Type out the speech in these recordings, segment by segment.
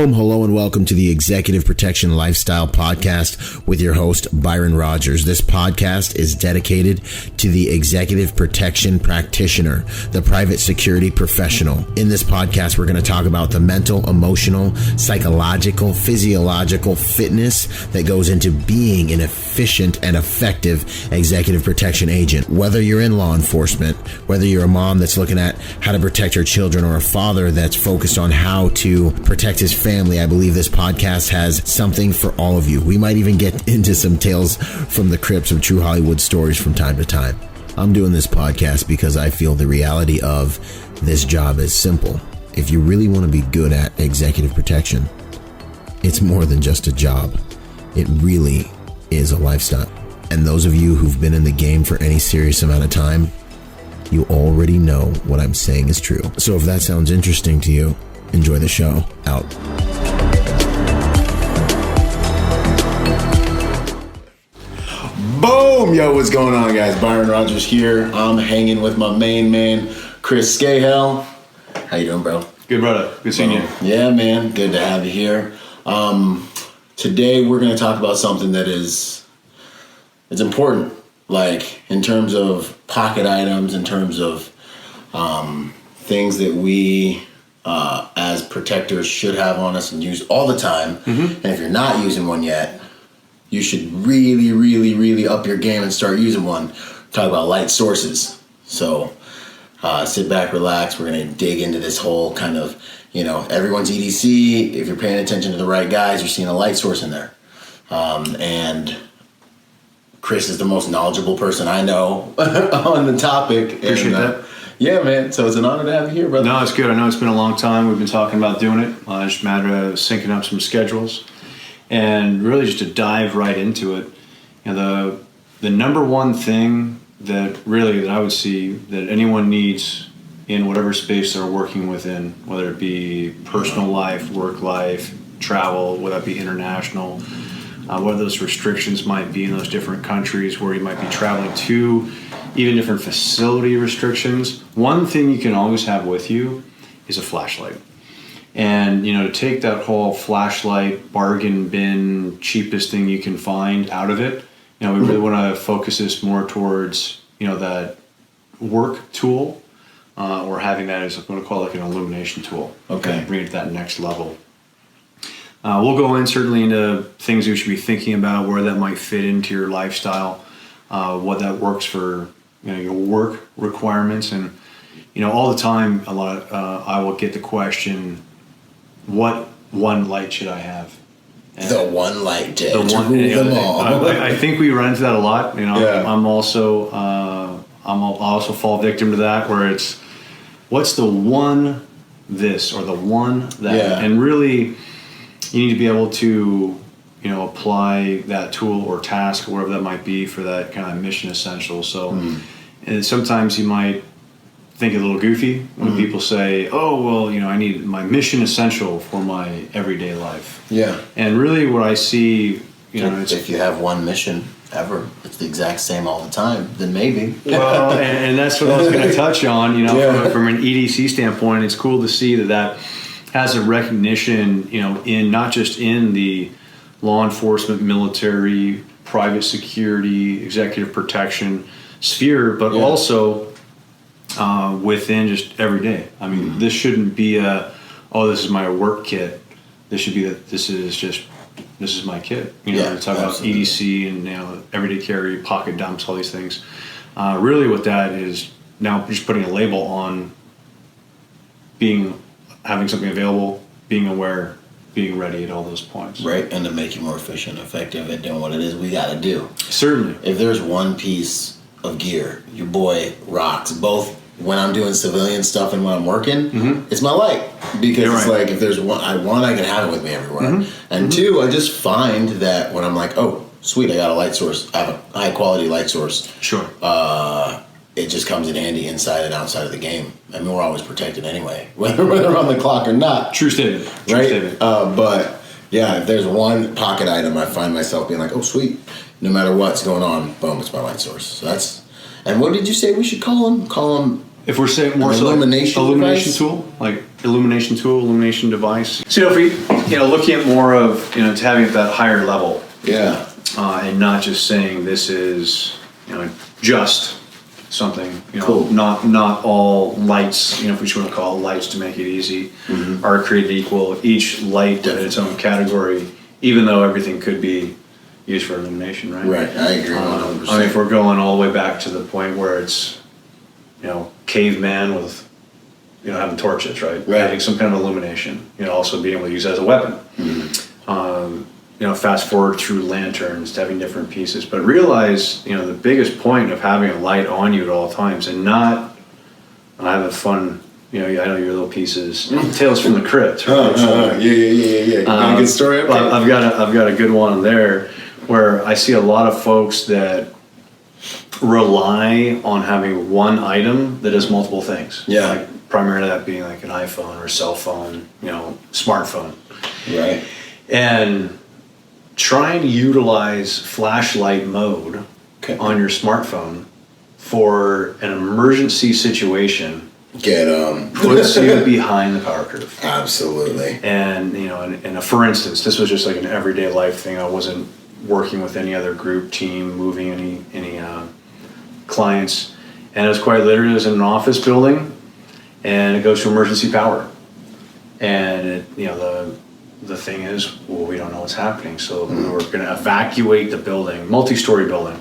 Boom, hello and welcome to the Executive Protection Lifestyle Podcast with your host, Byron Rodgers. This podcast is dedicated to the executive protection practitioner, the private security professional. In this podcast, we're going to talk about the mental, emotional, psychological, physiological fitness that goes into being an efficient and effective executive protection agent. Whether you're in law enforcement, whether you're a mom that's looking at how to protect her children, or a father that's focused on how to protect his family, I believe this podcast has something for all of you. We might even get into some tales from the crypts of true Hollywood stories from time to time. I'm doing this podcast because I feel the reality of this job is simple. If you really want to be good at executive protection, it's more than just a job. It really is a lifestyle. And those of you who've been in the game for any serious amount of time, you already know what I'm saying is true. So if that sounds interesting to you, enjoy the show. Out. Boom! Yo, what's going on, guys? Byron Rodgers here. I'm hanging with my main man, Skayhill. How you doing, bro? Good, brother. Good seeing you. Yeah, man. Good to have you here. Today, we're going to talk about something that it's important. Like, in terms of pocket items, in terms of things that we as protectors should have on us and use all the time. Mm-hmm. And if you're not using one yet, you should really, really, really up your game and start using one. Talk about light sources. So sit back, relax. We're going to dig into this whole kind of, everyone's EDC. If you're paying attention to the right guys, you're seeing a light source in there. And Chris is the most knowledgeable person I know on the topic. Appreciate that. Yeah, man. So it's an honor to have you here, brother. No, it's good. I know it's been a long time. We've been talking about doing it. It's just a matter of syncing up some schedules and really just to dive right into it. The number one thing that I would see that anyone needs in whatever space they're working within, whether it be personal life, work life, travel, whether it be international, what those restrictions might be in those different countries where you might be traveling to, even different facility restrictions. One thing you can always have with you is a flashlight. And, to take that whole flashlight, bargain bin, cheapest thing you can find out of it, we really want to focus this more towards, that work tool, or having that as, I'm going to call it like an illumination tool. Okay. Bring it to that next level. We'll go in certainly into things you should be thinking about, where that might fit into your lifestyle, what that works for, your work requirements. And, all the time, I will get the question, what one light should I have? And the one light to rule them all. I think we run into that a lot. Yeah. I'm also fall victim to that, where it's, what's the one this or the one that? Yeah. And really, you need to be able to, apply that tool or task, or whatever that might be, for that kind of mission essential. So, and sometimes you might think a little goofy when people say, "Oh, well, I need my mission essential for my everyday life." Yeah. And really, what I see, it's, if you have one mission ever, it's the exact same all the time, then maybe. Well, and that's what I was going to touch on. From an EDC standpoint, it's cool to see that has a recognition, in not just in the law enforcement, military, private security, executive protection sphere, but also within just every day. I mean, this shouldn't be this is my work kit. This should be this is my kit. Talk about EDC and everyday carry, pocket dumps, all these things. Really, what that is now, just putting a label on having something available, being aware, being ready at all those points. Right, and to make you more efficient, effective at doing what it is we got to do. Certainly. If there's one piece of gear, your boy rocks, both when I'm doing civilian stuff and when I'm working, it's my light. Because it's like, if there's one, I can have it with me everywhere. And two, I just find that when I'm like, oh, sweet, I got a light source, I have a high quality light source. Sure. It just comes in handy inside and outside of the game. I mean, we're always protected anyway, whether we're on the clock or not. True statement. Right? But yeah, if there's one pocket item, I find myself being like, oh, sweet. No matter what's going on, boom, it's my light source. So that's, and what did you say we should call them? Call them, if we're saying more so illumination tool, like illumination tool, illumination device. So looking at more of, having it at that higher level. Yeah. And not just saying this is, just something, Cool. not all lights, if we just want to call it lights to make it easy, are created equal. Each light in its own category, even though everything could be used for illumination, right? Right, I agree 100%. If we're going all the way back to the point where it's, caveman with, having torches, right? Having some kind of illumination, also being able to use it as a weapon. Fast forward through lanterns to having different pieces, but realize, the biggest point of having a light on you at all times and not, and I have a fun, I know your little pieces, Tales from the Crypt. Right? Yeah. Got a good story up there? I've got a good one there where I see a lot of folks that rely on having one item that does multiple things. Yeah. Like primarily that being like an iPhone or cell phone, smartphone. Right. And trying to utilize flashlight mode on your smartphone for an emergency situation puts you behind the power curve. Absolutely. And and for instance, this was just like an everyday life thing. I wasn't working with any other group, team, moving any clients, and it was quite literally, it was in an office building, and it goes to emergency power, and the thing is, we don't know what's happening, so we're going to evacuate the building, multi-story building.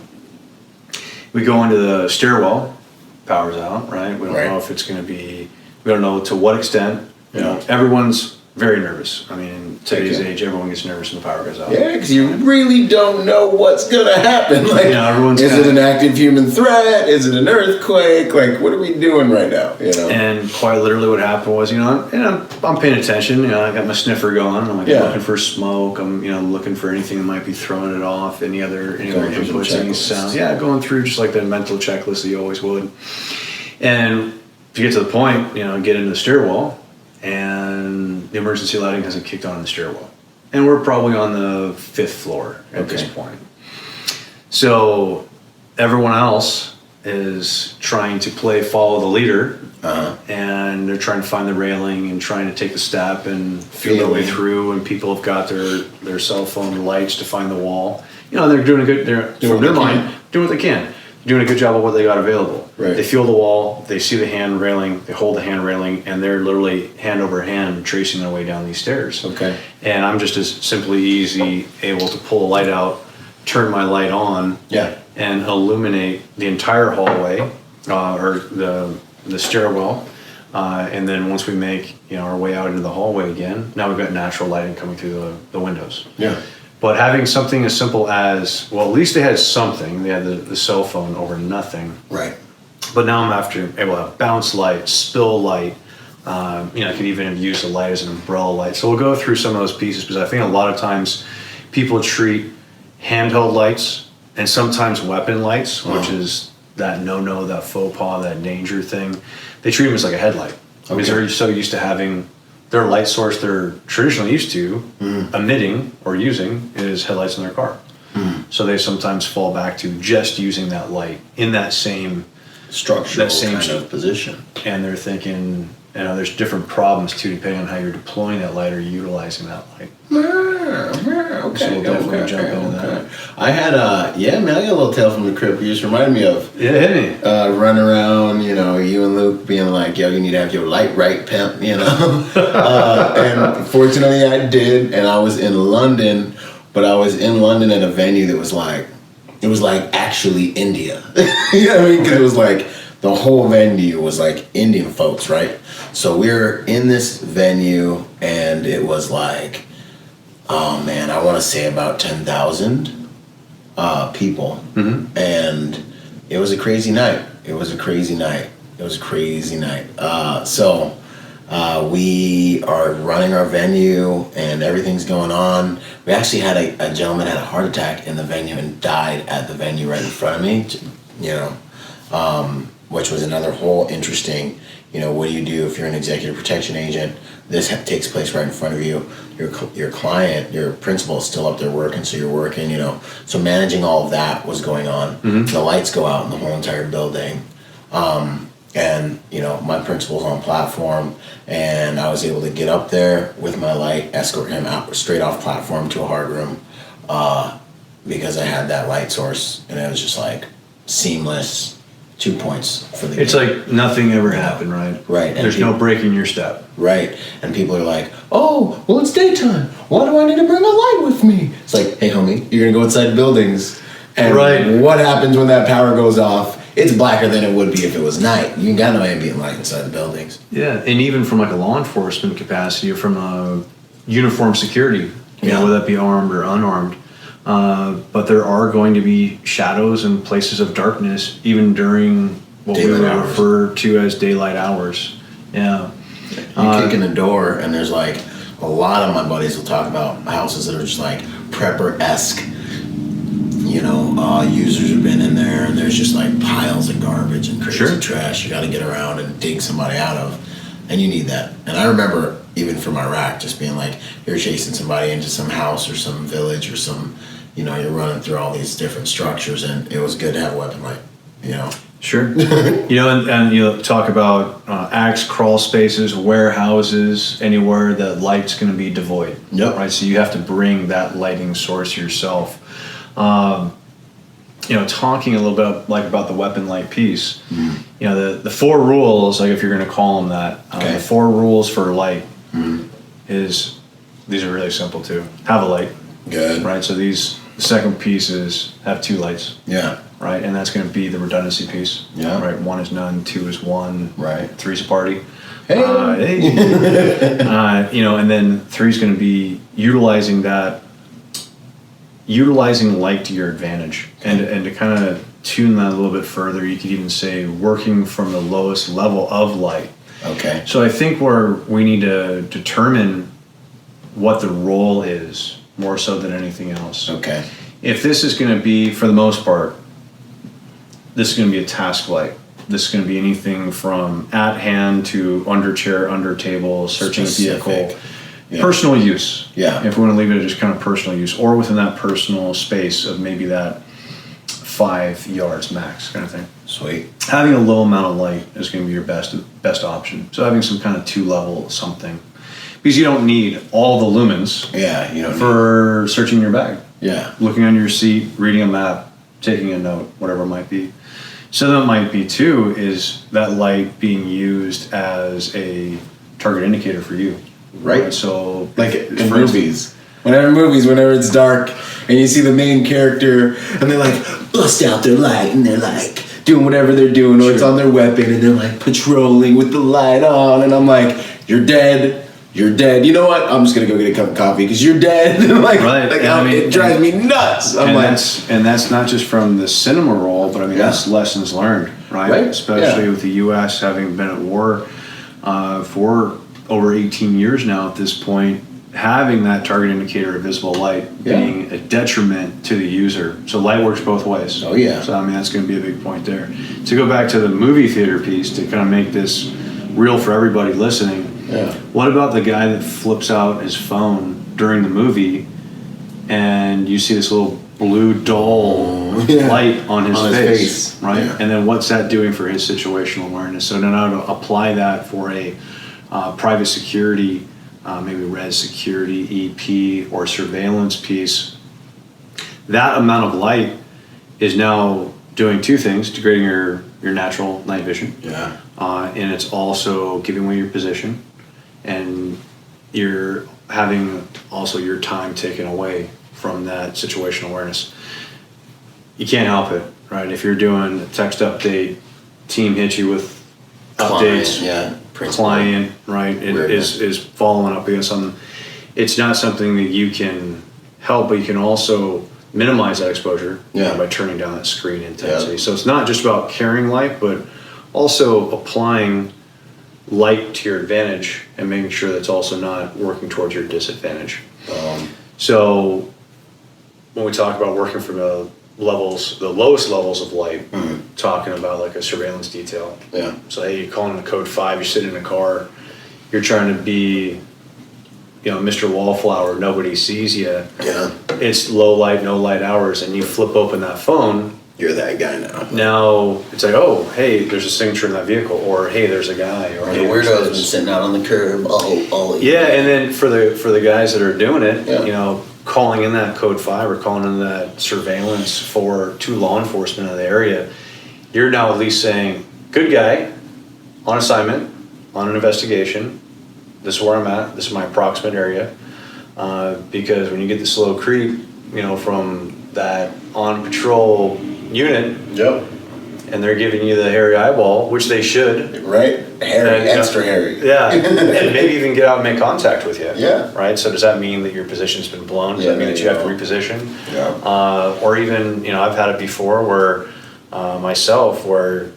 We go into the stairwell, power's out, right? We don't know if it's going to be, we don't know to what extent. Everyone's very nervous. I mean, in today's age, everyone gets nervous when the power goes out. Yeah, because you really don't know what's going to happen. Like, everyone's is it an active human threat? Is it an earthquake? Like, what are we doing right now? And quite literally what happened was, I'm paying attention. I got my sniffer going. I'm looking for smoke. I'm, looking for anything that might be throwing it off. Any other inputs, any sounds. Yeah, going through just like the mental checklist that you always would. And to get to the point, get into the stairwell, and the emergency lighting hasn't kicked on in the stairwell. And we're probably on the 5th floor at this point. So everyone else is trying to follow the leader, and they're trying to find the railing and trying to take the step and feel their way through, and people have got their cell phone lights to find the wall. They're doing a good, from their mind, doing what they can. Doing a good job of what they got available. Right. They feel the wall, they see the hand railing, they hold the hand railing, and they're literally hand over hand tracing their way down these stairs. Okay. And I'm just as simply easy able to pull a light out, turn my light on, and illuminate the entire hallway or the stairwell. And then once we make our way out into the hallway again, now we've got natural lighting coming through the windows. Yeah. But having something as simple as, well, at least they had something. They had the cell phone over nothing. Right. But now I'm able to have bounce light, spill light. I could even have used the light as an umbrella light. So we'll go through some of those pieces, because I think a lot of times people treat handheld lights and sometimes weapon lights, which is that no-no, that faux pas, that danger thing. They treat them as like a headlight. Because they're so used to having their light source they're traditionally used to emitting or using is headlights in their car. So they sometimes fall back to just using that light in that same structural kind of position. And they're thinking, there's different problems too, depending on how you're deploying that light or utilizing that light. Okay. So we'll definitely jump into that. I had I got a little tale from the crypt you just reminded me of. Yeah, hit me. Run around, you and Luke being like, yo, you need to have your light right, pimp, and fortunately I did, and I was in London, but I was in London at a venue that was like, it was like actually India. You know what I mean? Because it was like, the whole venue was like Indian folks, right? So we're in this venue, and it was like, oh man, I want to say about 10,000 people. And it was a crazy night. So we are running our venue, and everything's going on. We actually had a gentleman had a heart attack in the venue and died at the venue right in front of me, which was another whole interesting, what do you do if you're an executive protection agent? This takes place right in front of you. Your client, your principal is still up there working, so you're working, So managing all of that was going on. The lights go out in the whole entire building. And, you know, my principal's on platform, and I was able to get up there with my light, escort him out straight off platform to a hard room, because I had that light source, and it was just like seamless 2 points for the It's game. like nothing ever happened, right? Right. And There's no breaking your step. Right. And people are like, oh, well, it's daytime. Why do I need to bring a light with me? It's like, hey, homie, you're going to go inside buildings. And Right. what happens when that power goes off? It's blacker than it would be if it was night. You ain't got no ambient light inside the buildings. Yeah, and even from like a law enforcement capacity or from a uniformed security, you know, Yeah. whether that be armed or unarmed, but there are going to be shadows and places of darkness even during what Daylight we would hours. refer to as daylight hours. Yeah. You kick in the door, and there's like a lot of my buddies will talk about houses that are just like prepper-esque. You know, users have been in there, and there's just like piles of garbage and crazy Sure. trash you got to get around and dig somebody out of, and you need that. And I remember even from Iraq, just being like, you're chasing somebody into some house or some village or some, you know, you're running through all these different structures, and it was good to have a weapon light. You know. Sure. You know, and you talk about acts, crawl spaces, warehouses, anywhere that light's going to be devoid. Yep. Right. So you have to bring that lighting source yourself. You know, talking a little bit like about the weapon light piece. You know, the 4 rules, like if you're going to call them that, Okay. the 4 rules for light is, these are really simple too. Have a light. Good. Right. So the second piece is have 2 lights. Yeah. Right, and that's going to be the redundancy piece. Yeah. Right, 1 is none, 2 is 1. Right. 3's a party. Hey. You know, and then 3 is going to be utilizing light to your advantage, and to kind of tune that a little bit further, you could even say working from the lowest level of light. Okay. So I think where we need to determine what the role is more so than anything else. Okay. If this is going to be, for the most part, this is going to be a task light. This is going to be anything from at hand to under chair, under table, searching a vehicle. Specific. Yeah. Personal use. Yeah. If we want to leave it at just kind of personal use, or within that personal space of maybe that 5 yards max kind of thing. Sweet. Having a low amount of light is going to be your best option. So having some kind of 2-level something. Because you don't need all the lumens Yeah, you know. for searching your bag. Yeah. Looking on your seat, reading a map, taking a note, whatever it might be. So that might be too is that light being used as a target indicator for you. Right. So Like in for movies. Whenever it's dark and you see the main character and they like bust out their light and they're like doing whatever they're doing, or it's Sure. on their weapon and they're like patrolling with the light on, and I'm like, you're dead. You're dead. You know what? I'm just gonna go get a cup of coffee because you're dead. like, Right. like And I mean, it drives me nuts. I'm and like, that's not just from the cinema role, but I mean Yeah. that's lessons learned, right? Right. Especially Yeah. with the U.S. having been at war for over 18 years now at this point, having that target indicator of visible light Yeah. being a detriment to the user. So light works both ways. Oh, yeah. So I mean that's going to be a big point there. To go back to the movie theater piece to kind of make this real for everybody listening. Yeah. What about the guy that flips out his phone during the movie and you see this little blue dull Yeah. light on his face, right? Yeah. And then what's that doing for his situational awareness? So now to apply that for a private security, maybe res security, EP, or surveillance piece, that amount of light is now doing 2 things: degrading your natural night vision, Yeah. and it's also giving away your position, and you're having also your time taken away from that situational awareness. You can't help it, right? If you're doing a text update, team hits you with updates, Yeah. Principal. client, right, is following up against something. It's not something that you can help, but you can also minimize that exposure by turning down that screen intensity. Yeah. So it's not just about carrying light, but also applying light to your advantage and making sure that's also not working towards your disadvantage. So when we talk about working from the lowest levels of light, talking about like a surveillance detail. Yeah. So hey, you're calling a code 5, you're sitting in a car, you're trying to be, Mr. Wallflower, nobody sees you. Yeah. It's low light, no light hours, and you flip open that phone You're that guy now. Now it's like, oh, hey, there's a signature in that vehicle, or hey, there's a guy, or hey, the weirdo's been sitting out on the curb all yeah, and then for the guys that are doing it, Yeah. you know, calling in that code 5 or calling in that surveillance to law enforcement of the area, you're now at least saying, good guy, on assignment, on an investigation. This is where I'm at. This is my approximate area. Because when you get the slow creep, you know, from that on patrol unit, Yep. and they're giving you the hairy eyeball, which they should. Right? Hairy, extra hairy. Yeah, and maybe even get out and make contact with you. Yeah. Right. So does that mean that your position's been blown? Does that mean that you have to reposition? Yeah. Or even, you know, I've had it before where where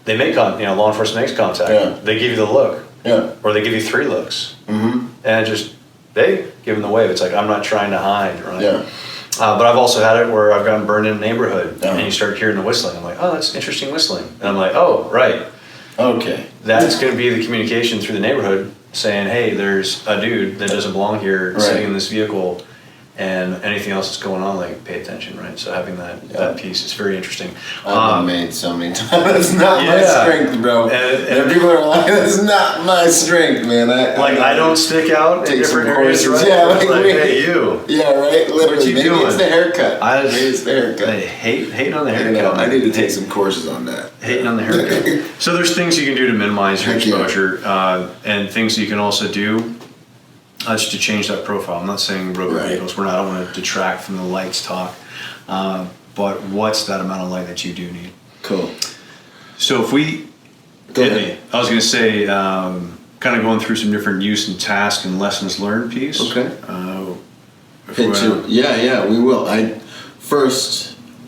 they make law enforcement makes contact. Yeah. They give you the look. Yeah. Or they give you 3 looks. Mm-hmm. And just they give them the wave. It's like, I'm not trying to hide, right? Yeah. But I've also had it where I've gotten burned in a neighborhood, Yeah. and you start hearing the whistling. I'm like, oh, that's interesting whistling. And I'm like, oh, right. Okay. That's going to be the communication through the neighborhood saying, hey, there's a dude that doesn't belong here sitting in this vehicle, and anything else that's going on, like, pay attention, right? So having that piece is very interesting. I've been made so many times. That's not my strength, bro. And people are like, that's not my strength, man. I don't stick out in different areas, right? Yeah, like hey, you. Yeah, right? Literally. What you Maybe doing? It's the haircut. Maybe it's the haircut. I hate on the haircut. I need to take some courses on that. Hating on the haircut. So there's things you can do to minimize your exposure, and things you can also do just to change that profile. I'm not saying road vehicles. I don't want to detract from the lights talk, but what's that amount of light that you do need? Cool. So if we, I was going to say, kind of going through some different use and task and lessons learned piece. Okay. Yeah, we will. I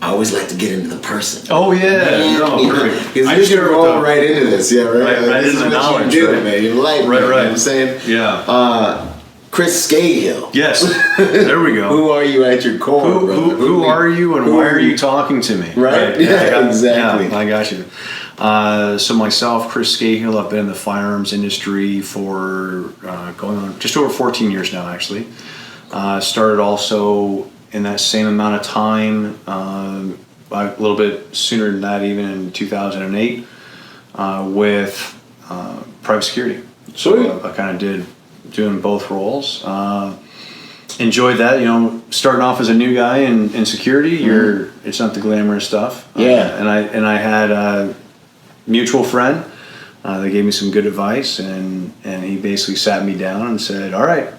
always like to get into the person. Oh yeah, perfect. Because I just roll right into this. Yeah, right. Right into the knowledge, you do, right? Man. You like, right. You know what I'm saying? Yeah. Chris Skayhill. Yes. There we go. Who are you at your core? Who are you, and why are you talking to me? Right. Yeah, exactly. Yeah, I got you. So myself, Chris Skayhill, I've been in the firearms industry for going on just over 14 years now, actually. Started also in that same amount of time, a little bit sooner than that, even in 2008, with private security. So I kind of doing both roles. Enjoyed that, starting off as a new guy in security. It's not the glamorous stuff. Yeah. And I had a mutual friend that gave me some good advice, and he basically sat me down and said, all right,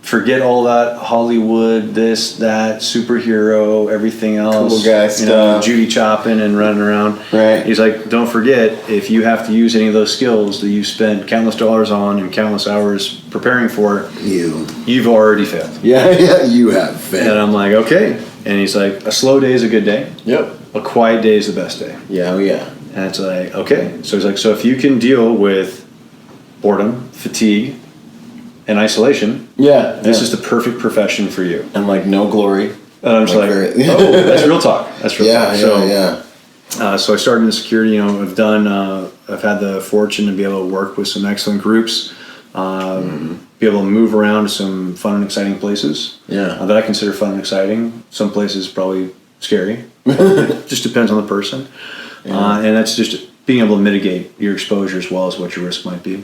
forget all that Hollywood, this, that, superhero, everything else. Cool guy stuff. Judy chopping and running around. Right. He's like, don't forget, if you have to use any of those skills that you spent countless dollars on and countless hours preparing for, you've already failed. Yeah, you have failed. And I'm like, okay. And he's like, a slow day is a good day. Yep. A quiet day is the best day. Yeah, And it's like, okay. So he's like, so if you can deal with boredom, fatigue, and isolation, this is the perfect profession for you. And like no glory. And I'm just that's real talk. That's real talk. So I started in security. I've had the fortune to be able to work with some excellent groups, be able to move around to some fun and exciting places. That I consider fun and exciting. Some places probably scary. Just depends on the person. And that's just being able to mitigate your exposure as well as what your risk might be.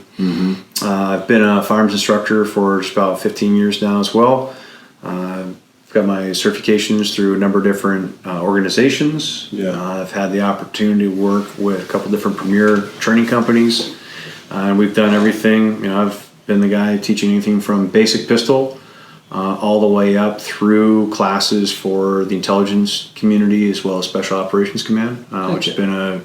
I've been a firearms instructor for just about 15 years now as well. I've got my certifications through a number of different organizations. I've had the opportunity to work with a couple different premier training companies. We've done everything. I've been the guy teaching anything from basic pistol all the way up through classes for the intelligence community as well as Special Operations Command, which has been a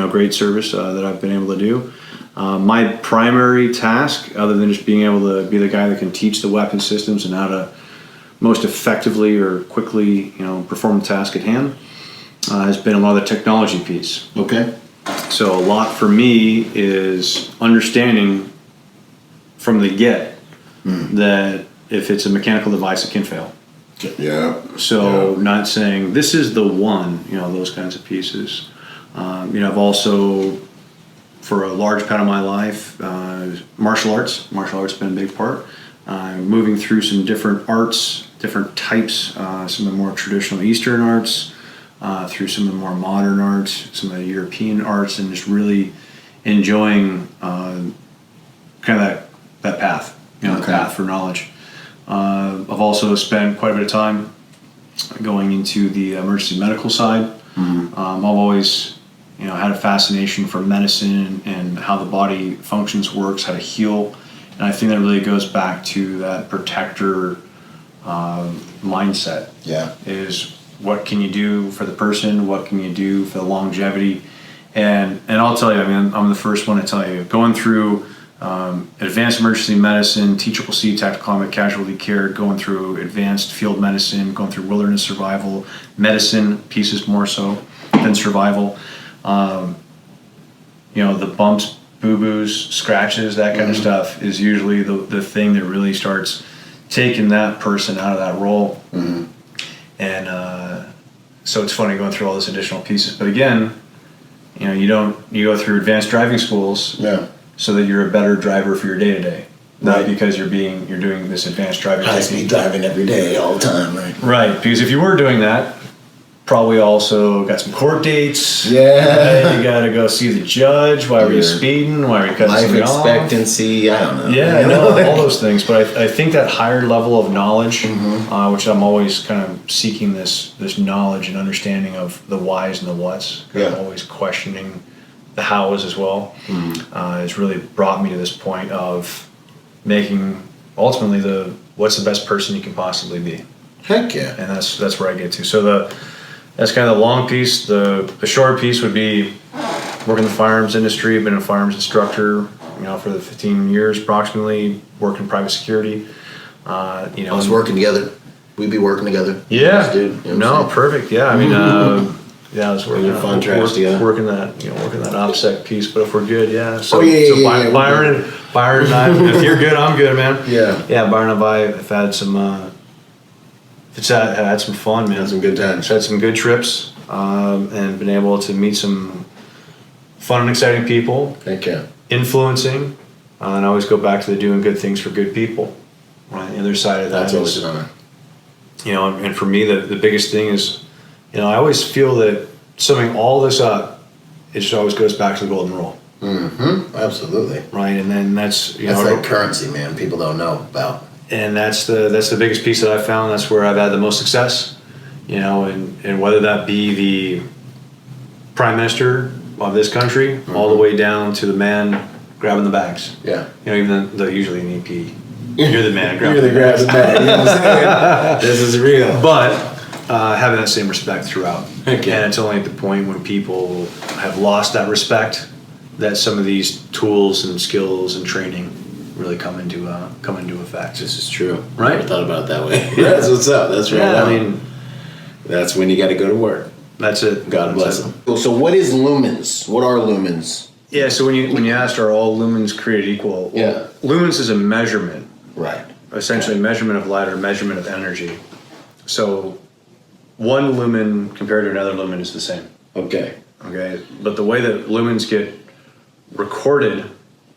great service that I've been able to do. My primary task, other than just being able to be the guy that can teach the weapon systems and how to most effectively or quickly, perform the task at hand, has been a lot of the technology piece. Okay. So a lot for me is understanding from the get that if it's a mechanical device, it can fail. Yeah. So not saying this is the one, those kinds of pieces. I've also, for a large part of my life, martial arts. Martial arts has been a big part. Moving through some different arts different types, some of the more traditional Eastern arts, through some of the more modern arts, some of the European arts, and just really enjoying kind of that path, the path for knowledge. I've also spent quite a bit of time going into the emergency medical side. I've always, had a fascination for medicine and how the body functions, works, how to heal, and I think that really goes back to that protector mindset. Yeah, is what can you do for the person? What can you do for the longevity? And I'll tell you, I'm the first one to tell you, going through advanced emergency medicine, TCCC, tactical combat casualty care, going through advanced field medicine, going through wilderness survival, medicine pieces more so than survival. The bumps, boo-boos, scratches, that kind of stuff is usually the thing that really starts taking that person out of that role. And so it's funny going through all these additional pieces. But again, you go through advanced driving schools so that you're a better driver for your day-to-day. Not because you're doing this advanced driving. High-speed driving every day, all the time, right? Right, because if you were doing that, probably also got some court dates. Yeah. You got to go see the judge. Why were you speeding? Why were you cutting something off? Life expectancy, I don't know. Yeah, all those things. But I think that higher level of knowledge, which I'm always kind of seeking this knowledge and understanding of the whys and the whats. I'm always questioning the hows as well. Has really brought me to this point of making ultimately what's the best person you can possibly be. Heck yeah. And that's where I get to. So that's kind of the long piece. The short piece would be working in the firearms industry. I've been a firearms instructor, for the 15 years approximately, working private security. Us working together. We'd be working together. Yeah. Dude, perfect. Yeah. I was working working that OPSEC piece, but if we're good, Byron and I, if you're good, I'm good, man. Yeah, Byron and I have had some had some fun, man. Had some good times. Had some good trips, and been able to meet some fun and exciting people. Thank you. Influencing, and I always go back to the doing good things for good people. Right, the other side of that. That's always an honor. And for me, the biggest thing is, I always feel that summing all this up, it just always goes back to the golden rule. Absolutely. Right, and then that's like currency, man. People don't know about. And that's the biggest piece that I found. That's where I've had the most success, and whether that be the prime minister of this country, all the way down to the man grabbing the bags. Yeah. Even usually an EP, you're the man grabbing the bags. You know what I'm saying? This is real. But having that same respect throughout. And it's only at the point when people have lost that respect that some of these tools and skills and training really come into effect. This is true. Right? I never thought about it that way. That's what's up. That's right. Yeah, that's when you got to go to work. That's it. God bless them. So what is lumens? What are lumens? Yeah. So when you asked, are all lumens created equal? Well, lumens is a measurement. Right. Essentially, measurement of light or measurement of energy. So one lumen compared to another lumen is the same. Okay. But the way that lumens get recorded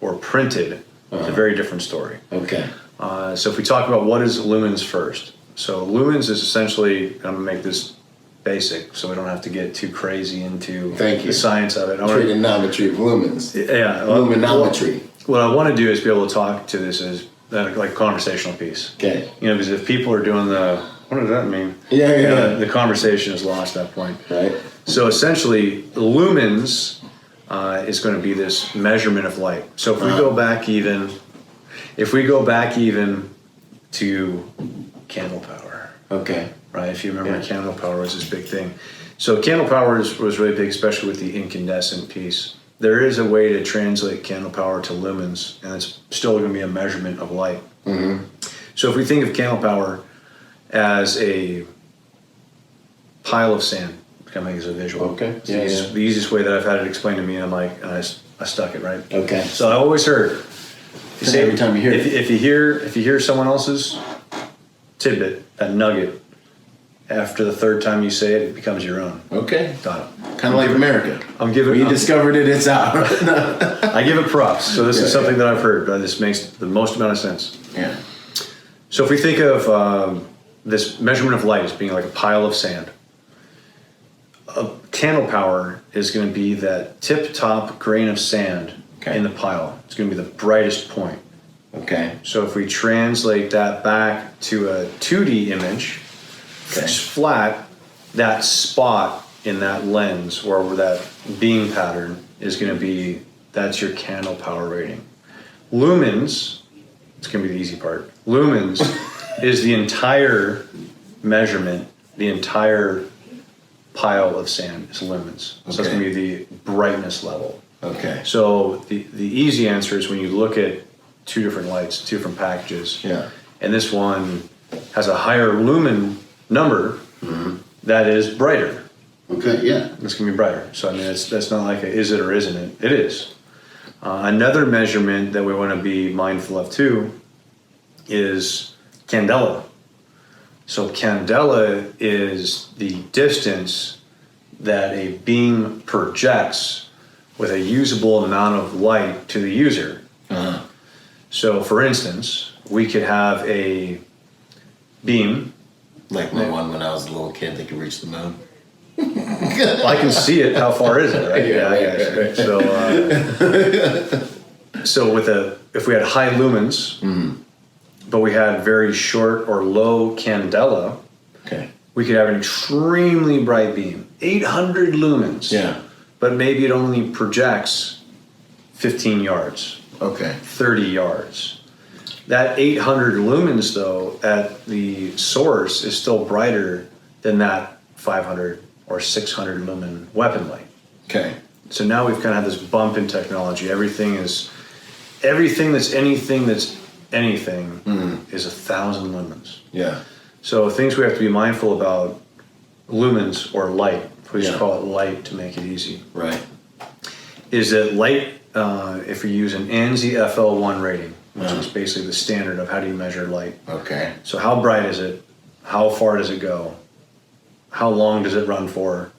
or printed is a very different story. Okay. So if we talk about what is lumens first. So lumens is essentially, I'm going to make this basic so we don't have to get too crazy into the science of it. Trigonometry of lumens. Yeah. Luminometry. What I want to do is be able to talk to this as like a conversational piece. Okay. Because if people are doing what does that mean? Yeah. The conversation is lost at that point. Right. So essentially, lumens is going to be this measurement of light. So if we go back even to candle power. Okay. Right. If you remember, candle power was this big thing. So candle power was really big, especially with the incandescent piece. There is a way to translate candle power to lumens, and it's still going to be a measurement of light. So if we think of candle power as a pile of sand, kind of make it as a visual. Okay. It's the easiest way that I've had it explained to me. I'm like, I stuck it right. Okay. So I always heard. Every time you hear it. If you hear someone else's tidbit, that nugget, after the third time you say it, it becomes your own. Okay. Got it. Kind of like America. You discovered it, it's out. I give it props. So this is something that I've heard. This makes the most amount of sense. Yeah. So if we think of this measurement of light as being like a pile of sand. A candle power is going to be that tip-top grain of sand in the pile. It's going to be the brightest point. Okay. So if we translate that back to a 2D image, it's flat, that spot in that lens or that beam pattern is going to be, that's your candle power rating. Lumens, it's going to be the easy part. Lumens is the entire measurement, the entire pile of sand is lumens. So that's going to be the brightness level. Okay. So the easy answer is when you look at two different lights, two different packages, and this one has a higher lumen number that is brighter. Okay, yeah. It's going to be brighter. So, I mean, that's not like a is it or isn't it. It is. Another measurement that we want to be mindful of too is candela. So candela is the distance that a beam projects with a usable amount of light to the user. So for instance, we could have a beam. Like my one when I was a little kid that could reach the moon. Well, I can see it. How far is it? Right? Yeah. So if we had high lumens, but we had very short or low candela, we could have an extremely bright beam, 800 lumens. Yeah. But maybe it only projects 15 yards. 30 yards. That 800 lumens, though, at the source is still brighter than that 500 or 600 lumen weapon light. So now we've kind of had this bump in technology. Everything that's anything is 1,000 lumens. So things we have to be mindful about, lumens or light, we just call it light to make it easy. Is that light, if we use an ANSI FL1 rating, which is basically the standard of how do you measure light. So how bright is it? How far does it go? How long does it run for?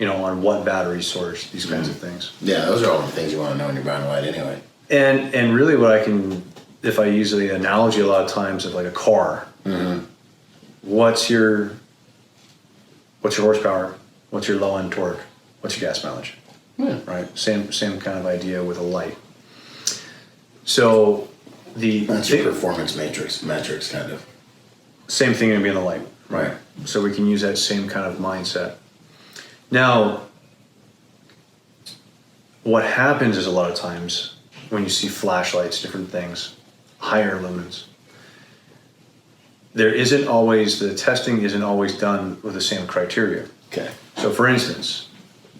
On what battery source? These kinds of things. Yeah, those are all the things you want to know when you're buying a light anyway. And really what if I use the analogy a lot of times of like a car, what's your horsepower? What's your low end torque? What's your gas mileage? Right? Same kind of idea with a light. So that's your performance metrics kind of. Same thing going to be in the light. Right. So we can use that same kind of mindset. Now, what happens is a lot of times when you see flashlights, different things, higher lumens, the testing isn't always done with the same criteria. So for instance,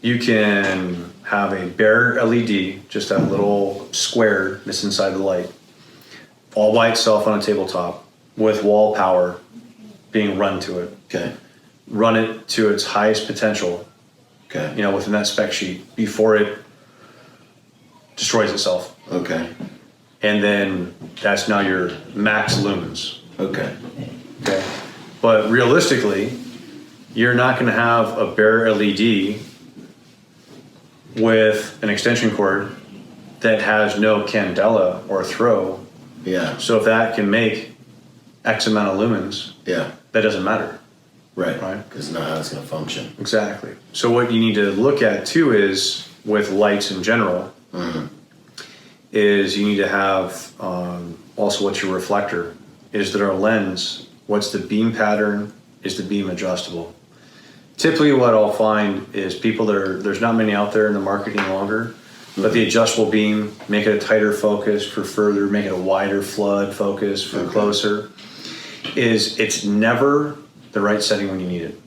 you can have a bare LED, just that little square that's inside the light, all by itself on a tabletop with wall power being run to it. Run it to its highest potential, within that spec sheet before it destroys itself. And then that's now your max lumens. But realistically, you're not going to have a bare LED with an extension cord that has no candela or throw. So if that can make X amount of lumens, that doesn't matter. Right? Because not how it's going to function. Exactly. So what you need to look at too is, with lights in general, is you need to have also what's your reflector. Is there a lens? What's the beam pattern? Is the beam adjustable? Typically what I'll find is there's not many out there in the market any longer, but the adjustable beam, make it a tighter focus for further, make it a wider flood focus for closer, it's never the right setting when you need it.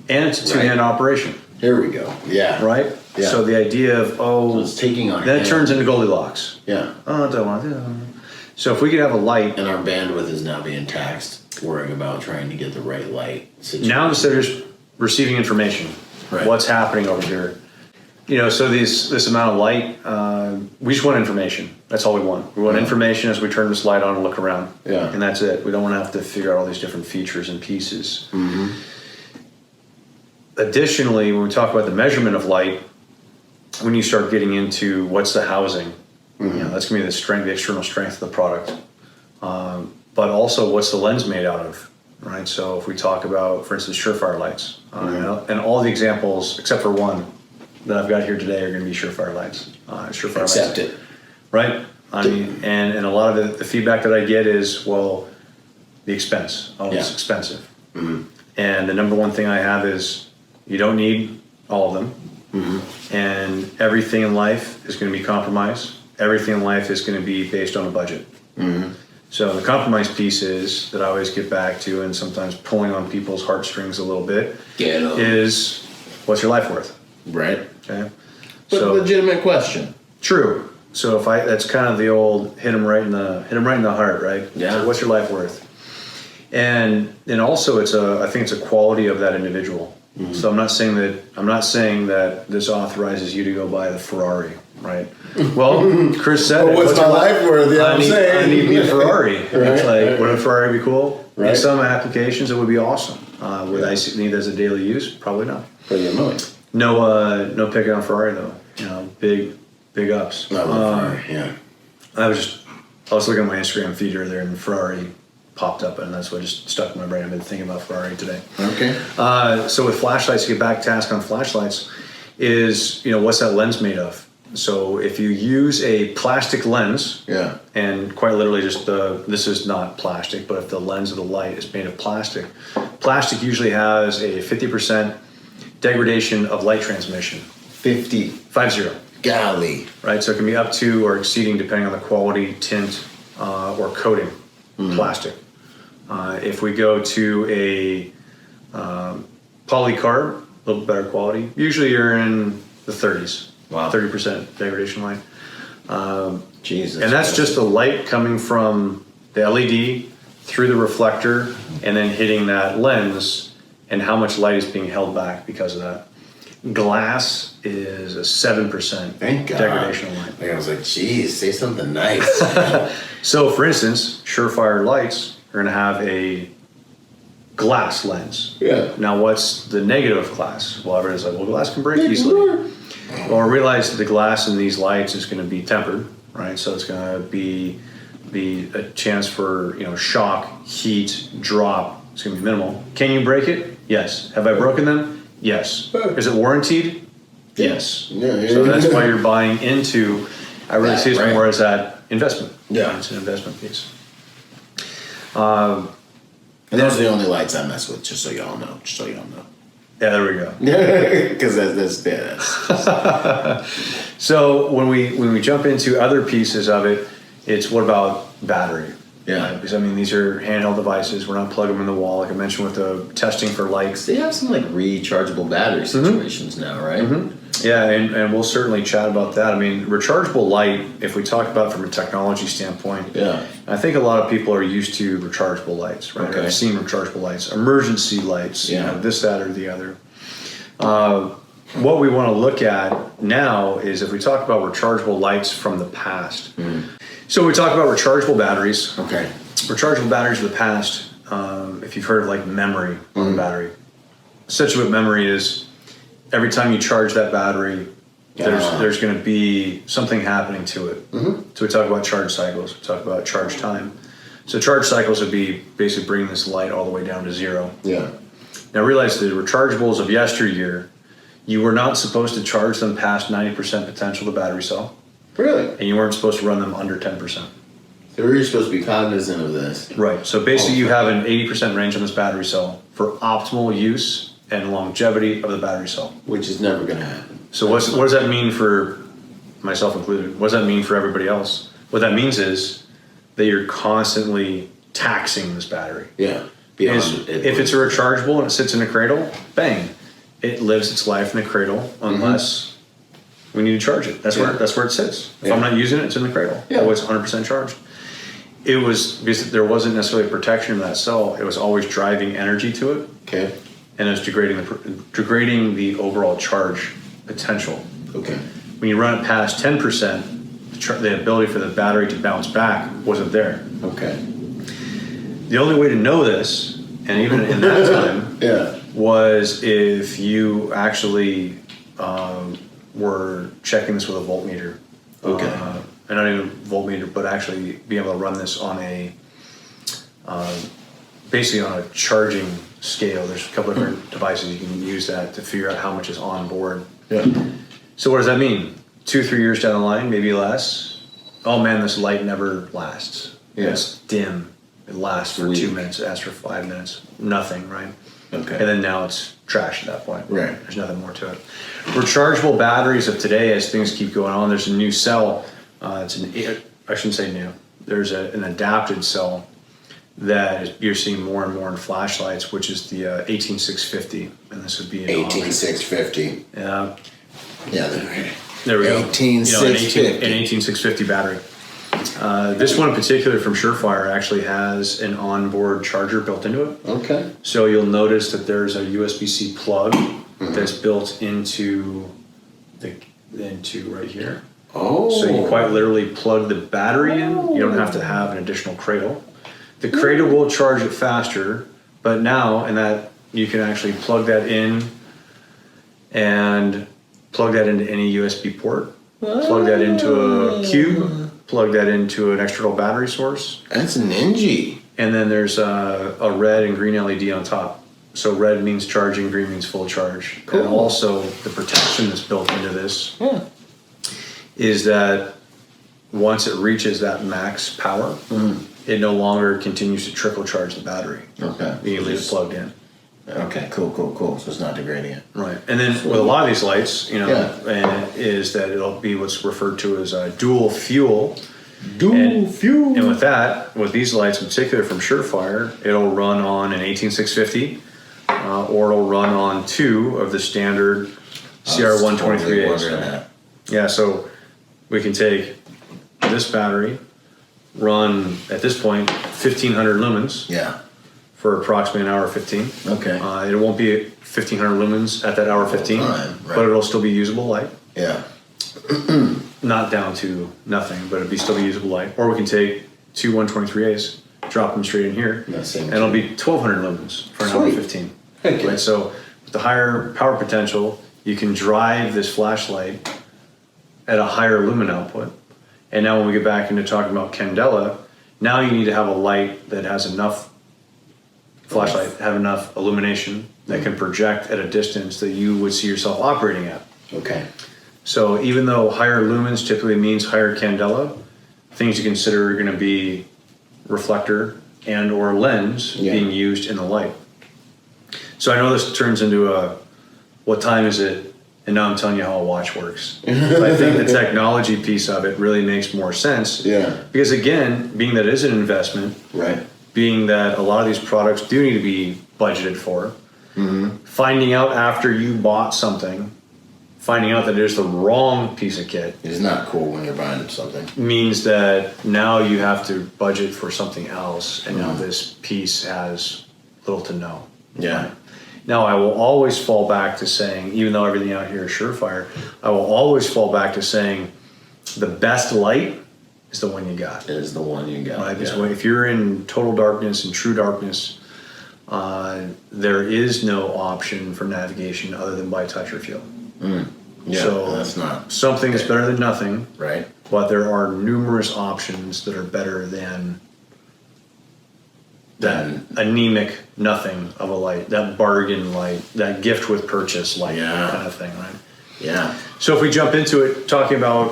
And it's a two-hand operation. Here we go. Right? So the idea of, so it's taking our then it turns into Goldilocks. Oh, I don't want to. So if we could have a light. And our bandwidth is now being taxed, worrying about trying to get the right light situation. Now instead of just receiving information, what's happening over here. So this amount of light, we just want information. That's all we want. We want information as we turn this light on and look around. And that's it. We don't want to have to figure out all these different features and pieces. Additionally, when we talk about the measurement of light, when you start getting into what's the housing, that's going to be the external strength of the product. But also, what's the lens made out of? right? So if we talk about, for instance, Surefire lights, and all the examples except for one that I've got here today are going to be Surefire lights. Surefire Accept lights, it. right? I mean, and a lot of the feedback that I get is, well, the expense. Oh, it's expensive. And the number one thing I have is you don't need all of them. And everything in life is going to be compromised. Everything in life is going to be based on a budget. So the compromise piece is that I always get back to, and sometimes pulling on people's heartstrings a little bit, is what's your life worth? Right. Okay. But So legitimate question. true. So that's kind of the old hit 'em right in the heart, right? Yeah. So what's your life worth? And also I think it's a quality of that individual. So I'm not saying that this authorizes you to go buy the Ferrari, right? Well, Chris said, But what's my life worth? Yeah, I'm saying. I need me a Ferrari. It's like, right. would a Ferrari be cool? Right. In some applications, it would be awesome. Would I need it as a daily use? Probably not. Pretty annoying. No picking on Ferrari though. Big ups. I love Ferrari, yeah. I was looking at my Instagram feed earlier, and Ferrari popped up, and that's what just stuck in my brain. I've been thinking about Ferrari today. Okay. So with flashlights, to get back to task on flashlights, is what's that lens made of? So if you use a plastic lens, and quite literally this is not plastic, but if the lens of the light is made of plastic usually has a 50% degradation of light transmission. 50. 50. Golly. Right, so it can be up to or exceeding, depending on the quality, tint, or coating, plastic. If we go to a polycarb, a little better quality, usually you're in the 30s. Wow. 30% degradation light. Jesus. And that's just the light coming from the LED through the reflector and then hitting that lens, and how much light is being held back because of that. Glass is a 7% Thank God. degradation of light. Like, I was like, geez, say something nice. So, for instance, Surefire lights are going to have a glass lens. Yeah. Now, what's the negative of glass? Well, everybody's like, well, glass can break easily. Well, I realize that the glass in these lights is going to be tempered, right? So it's going to be a chance for shock, heat, drop. It's going to be minimal. Can you break it? Yes. Have I broken them? Yes. Is it warranted? Yes. Yeah. So that's why you're buying into. I really see it more as that investment. Yeah. It's an investment piece. And those are the only lights I mess with, just so y'all know. Yeah, there we go. Because that's So when we jump into other pieces of it, it's what about battery? Yeah. Because these are handheld devices. We're not plugging them in the wall, like I mentioned with the testing for lights. They have some like rechargeable battery situations now, right? Yeah, and we'll certainly chat about that. Rechargeable light, if we talk about it from a technology standpoint, I think a lot of people are used to rechargeable lights, right? Okay. I've seen rechargeable lights, emergency lights, this, that, or the other. What we want to look at now is if we talk about rechargeable lights from the past. So we talk about rechargeable batteries. Okay. Rechargeable batteries of the past, if you've heard of like memory on the battery. Essentially what memory is, every time you charge that battery, there's going to be something happening to it. So we talk about charge cycles, we talk about charge time. So charge cycles would be basically bringing this light all the way down to zero. Yeah. Now realize the rechargeables of yesteryear, you were not supposed to charge them past 90% potential of the battery cell. Really? And you weren't supposed to run them under 10%. So we're really supposed to be cognizant of this. Right. So basically you have an 80% range on this battery cell for optimal use and longevity of the battery cell. Which is never going to happen. So what does that mean for myself included? What does that mean for everybody else? What that means is that you're constantly taxing this battery. Yeah. If it's a rechargeable and it sits in a cradle, bang, it lives its life in the cradle unless we need to charge it. That's where it sits. If I'm not using it, it's in the cradle. Yeah. Always 100% charged. It was because there wasn't necessarily a protection of that cell. It was always driving energy to it. Okay. And it was degrading the overall charge potential. Okay. When you run it past 10%, the ability for the battery to bounce back wasn't there. Okay. The only way to know this, and even in that time, was if you actually were checking this with a voltmeter. Okay. And not even a voltmeter, but actually being able to run this on a basically on a charging scale. There's a couple different devices you can use that to figure out how much is on board. Yeah. So what does that mean? 2-3 years down the line, maybe less. Oh man, this light never lasts. Yeah. It's dim. It lasts for 2 minutes. It lasts for 5 minutes. Nothing, right? Okay. And then now it's trash at that point. Right. There's nothing more to it. Rechargeable batteries of today, as things keep going on, there's a new cell. I shouldn't say new. There's an adapted cell that you're seeing more and more in flashlights, which is the 18650, and this would be an 18650. Yeah. Yeah. There we go. 18650. An 18650 battery. This one in particular from Surefire actually has an onboard charger built into it. Okay. So you'll notice that there's a USB-C plug that's built into right here. Oh. So you quite literally plug the battery in. You don't have to have an additional cradle. The cradle will charge it faster, but now that you can actually plug that in and plug that into any USB port, plug that into a cube, plug that into an external battery source. That's ninja. And then there's a red and green LED on top. So red means charging, green means full charge. Cool. And also the protection that's built into this is that once it reaches that max power, it no longer continues to trickle charge the battery. Okay. You can leave it plugged in. Okay, cool. So it's not degrading it. Right. And then with a lot of these lights, is that it'll be what's referred to as dual fuel. Fuel. And with these lights in particular from Surefire, it'll run on an 18650 or it'll run on 2 of the standard CR123As. Yeah, so we can take this battery, run at this point 1500 lumens. Yeah. For approximately an hour 15. Okay. It won't be 1500 lumens at that hour 15, right. but it'll still be usable light. Yeah. Not down to nothing, but it'll still be usable light. Or we can take 2 123As, drop them straight in here, and it'll be 1200 lumens for an hour 15. Okay. Right. So with the higher power potential, you can drive this flashlight at a higher lumen output. And now when we get back into talking about candela, now you need to have a light that has enough have enough illumination that can project at a distance that you would see yourself operating at. Okay. So even though higher lumens typically means higher candela, things to consider are going to be reflector and or lens being used in the light. So I know this turns into what time is it? And now I'm telling you how a watch works. I think the technology piece of it really makes more sense. Yeah. Because again, being that it is an investment, right? Being that a lot of these products do need to be budgeted for, finding out after you bought something, finding out that it is the wrong piece of kit. It's not cool when you're buying something. Means that now you have to budget for something else, and now this piece has little to no. Yeah. Right? Now I will always fall back to saying, even though everything out here is Surefire, I will always fall back to saying the best light is the one you got. It is the one you got. Right? Yeah. If you're in total darkness and true darkness, there is no option for navigation other than by touch or feel. Yeah, so that's not something is better than nothing. Right. But there are numerous options that are better than that anemic nothing of a light, that bargain light, that gift with purchase light kind of thing, right? Yeah. So if we jump into it, talking about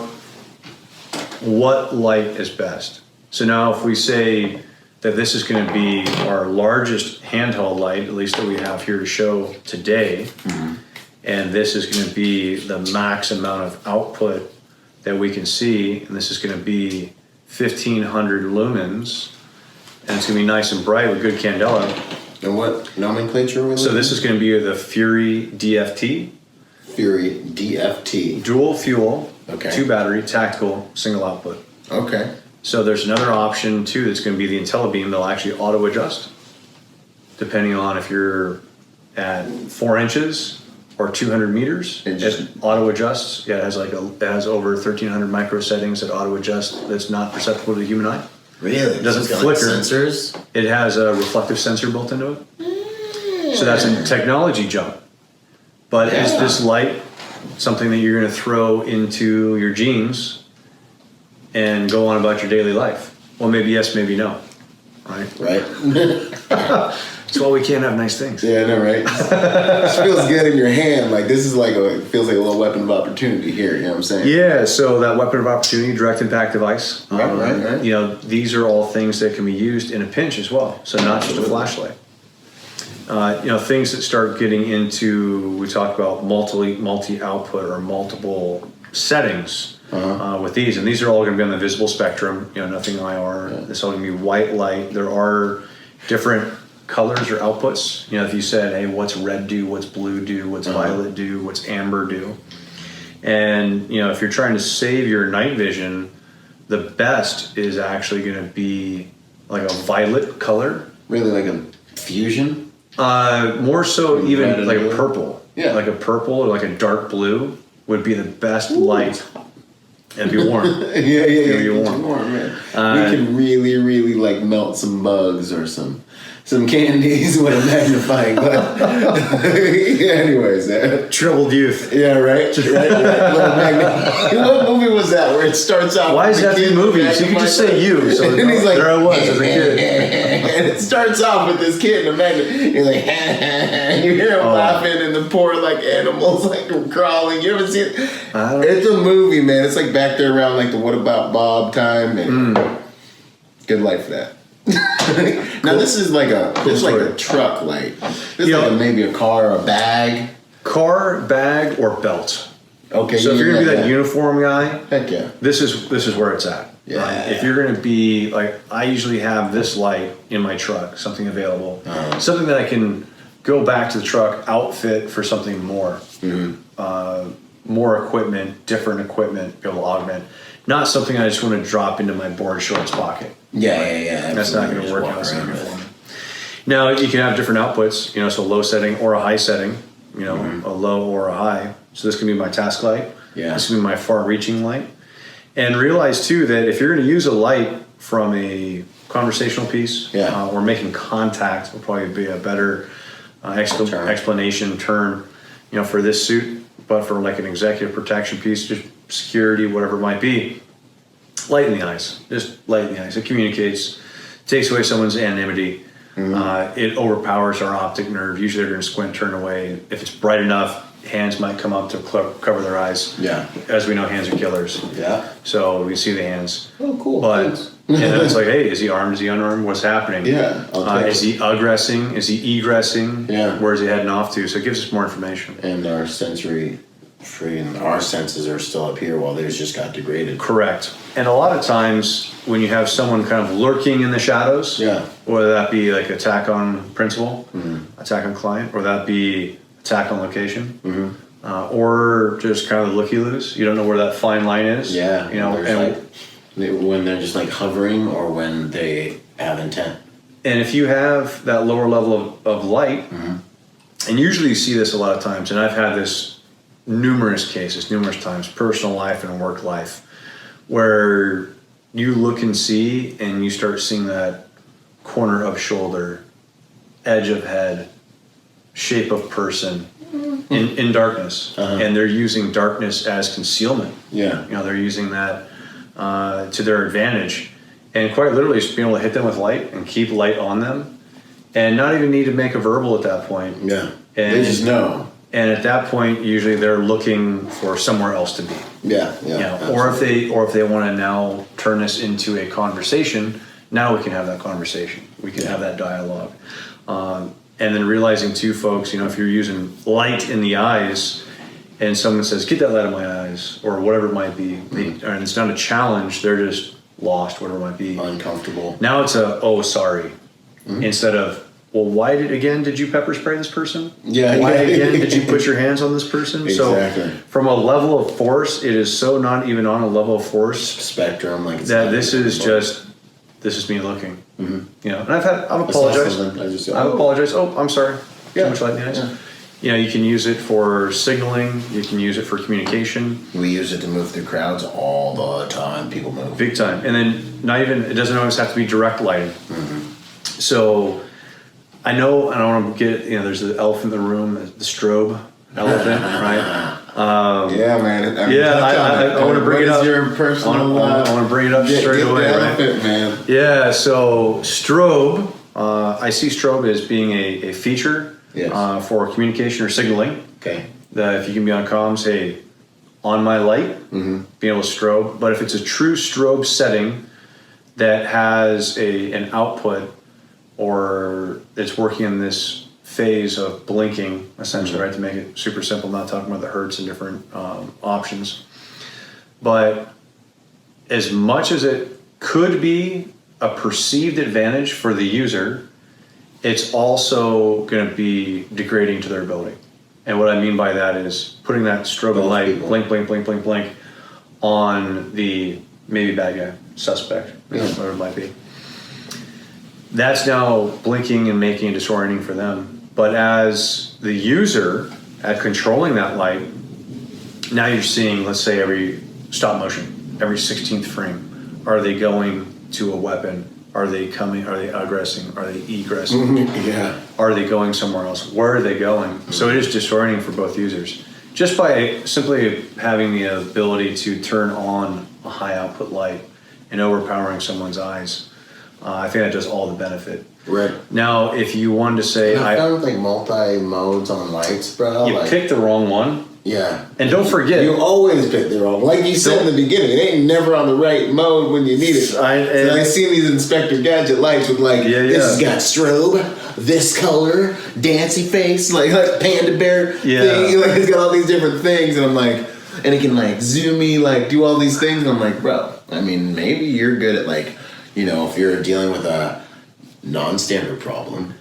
what light is best. So now if we say that this is going to be our largest handheld light, at least that we have here to show today, and this is going to be the max amount of output that we can see, and this is going to be 1500 lumens, and it's going to be nice and bright with good candela. And what nomenclature was it? So this is going to be the Fury DFT. Fury DFT. Dual fuel, okay. 2 battery, tactical, single output. Okay. So there's another option too that's going to be the IntelliBeam. They'll actually auto adjust depending on if you're at 4 inches or 200 meters. It auto adjusts. Yeah, it has over 1300 micro settings that auto adjust. That's not perceptible to the human eye. Really? It doesn't flicker. Like sensors? It has a reflective sensor built into it. So that's a technology jump. But is this light something that you're going to throw into your jeans and go on about your daily life? Well, maybe yes, maybe no. right? Right. That's why we can't have nice things. Yeah, I know, right? It feels good in your hand. Like this is like it feels like a little weapon of opportunity here. You know what I'm saying? Yeah. So that weapon of opportunity, direct impact device. Right. You know, these are all things that can be used in a pinch as well. So not just a flashlight. You know, things that start getting into, we talked about multi-output or multiple settings with these, and these are all going to be on the visible spectrum. You know, nothing IR. Yeah. It's all going to be white light. There are different colors or outputs. You know, if you said, hey, what's red do, what's blue do, what's violet do, what's amber do, and you know, if you're trying to save your night vision, the best is actually going to be like a violet color. Really, like a fusion. More so even like a purple. Yeah. Like a purple or like a dark blue would be the best light. And be warm. yeah. Be warm. Man. We can really like melt some bugs or some candies with a magnifying glass. Anyways, Troubled youth. Yeah, right. What movie was that where it starts out? Why is that the movie? So you can just say you. So and he's like, there I was as a kid. And it starts off with this kid in a magnet. He's like, and you hear him laughing, and the poor like animals like crawling. You ever see it? It's a movie, man. It's like back there around like the What About Bob time. And good light for that. Now this is like a truck light. This is like maybe a car or a bag. Car, bag, or belt. Okay. So if you're gonna be that uniform guy, heck yeah. This is where it's at. Yeah. Right? If you're gonna be like, I usually have this light in my truck, something available, something that I can go back to the truck, outfit for something more, more equipment, different equipment, be able to augment. Not something I just want to drop into my board shorts pocket. Yeah. That's not going to work out for me. Now you can have different outputs, you know, so low setting or a high setting, you know, a low or a high. So this can be my task light. Yeah. This can be my far-reaching light. And realize too that if you're going to use a light from a conversational piece, or making contact will probably be a better explanation term, you know, for this suit. But for like an executive protection piece, just security, whatever it might be, light in the eyes. Just light in the eyes. It communicates, takes away someone's anonymity. It overpowers our optic nerve. Usually they're going to squint, turn away. If it's bright enough, hands might come up to cover their eyes. Yeah. As we know, hands are killers. Yeah. So we see the hands. Oh, cool. But and then it's like, hey, is he armed? Is he unarmed? What's happening? Yeah. Is he aggressing? Is he egressing? Yeah. Where is he heading off to? So it gives us more information. And our sensory free and our senses are still up here while theirs just got degraded. Correct. And a lot of times when you have someone kind of lurking in the shadows, whether that be like attack on principal, attack on client, or that be attack on location, or just kind of looky-loos, you don't know where that fine line is. Yeah. You know, and when they're just like hovering or when they have intent. And if you have that lower level of light, and usually you see this a lot of times, and I've had this numerous times, personal life and work life, where you look and see and you start seeing that corner of shoulder, edge of head, shape of person in darkness. And they're using darkness as concealment. Yeah. You know, they're using that to their advantage. And quite literally just being able to hit them with light and keep light on them and not even need to make a verbal at that point. Yeah. And they just know. And at that point, usually they're looking for somewhere else to be. Yeah, you know, or if they want to now turn this into a conversation, now we can have that conversation. We can have that dialogue. And then realizing too, folks, you know, if you're using light in the eyes and someone says, get that light in my eyes, or whatever it might be, and it's not a challenge, they're just lost, whatever it might be. Uncomfortable. Now it's a, oh, sorry. Instead of, well, why did you pepper spray this person? Yeah. Why again did you put your hands on this person? Exactly. So from a level of force, it is so not even on a level of force spectrum, like it's that this is me looking. You know, and I've apologized. I've apologized. Oh, I'm sorry. Too much light in the eyes. Yeah. You know, you can use it for signaling. You can use it for communication. We use it to move through crowds all the time. People move. Big time. And then it doesn't always have to be direct lighting. So I know, and I don't want to get, you know, there's the elephant in the room, the strobe elephant, right? Yeah, man. I want to bring it up. Your personal, I want to bring it up straight away, right? Man. Yeah. So strobe, I see strobe as being a feature for communication or signaling. Okay. That if you can be on comms, hey, on my light, being able to strobe. But if it's a true strobe setting that has an output, or it's working in this phase of blinking, essentially, right, to make it super simple, not talking about the hertz and different options. But as much as it could be a perceived advantage for the user, it's also going to be degrading to their ability. And what I mean by that is putting that strobe and light, blink, blink, blink, blink, blink, on the maybe bad guy, suspect, whatever it might be. That's now blinking and making it disorienting for them. But as the user at controlling that light, now you're seeing, let's say, every stop motion, every 16th frame. Are they going to a weapon? Are they coming? Are they aggressing? Are they egressing? Yeah. Are they going somewhere else? Where are they going? So it is disorienting for both users. Just by simply having the ability to turn on a high output light and overpowering someone's eyes, I think that does all the benefit. Right. Now, if you wanted to say, I found like multi modes on lights, bro. You picked the wrong one. Yeah. And don't forget, you always pick the wrong. Like you said in the beginning, it ain't never on the right mode when you need it. I seen these Inspector Gadget lights with like, this has got strobe, this color, dancy face, like panda bear thing. Like it's got all these different things, and I'm like, and it can like zoom me, like do all these things. And I'm like, bro, I mean, maybe you're good at like, you know, if you're dealing with a non-standard problem,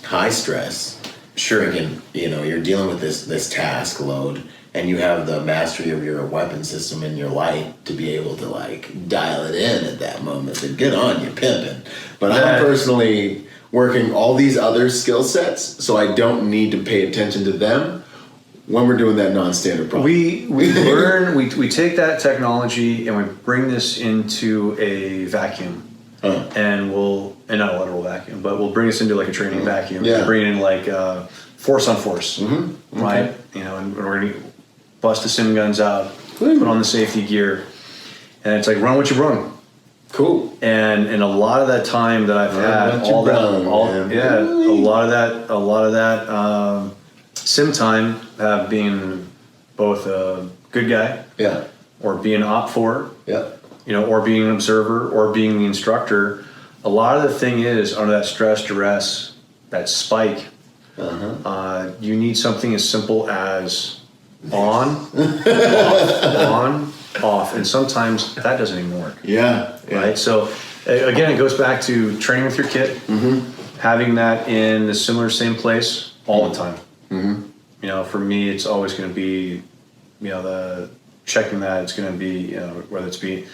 high stress. Sure. Again, you know, you're dealing with this task load, and you have the mastery of your weapon system and your light to be able to like dial it in at that moment. Then good on you, pimping. But I'm personally working all these other skill sets, so I don't need to pay attention to them when we're doing that non-standard problem. We learn, we take that technology and we bring this into a vacuum. And not a literal vacuum, but we'll bring this into like a training vacuum. Yeah. Bring it in like force on force, right? Okay. You know, and we're gonna bust the sim guns out, put on the safety gear, and it's like run what you run. Cool. And a lot of that time that I've had, a lot of that sim time have been both a good guy, or being op for, you know, or being an observer, or being the instructor. A lot of the thing is, under that stress, duress, that spike, you need something as simple as on, off. And sometimes that doesn't even work. Yeah. Right? So, again, it goes back to training with your kit, having that in the same place all the time. You know, for me, it's always going to be, you know, the checking that it's going to be, you know, whether it's be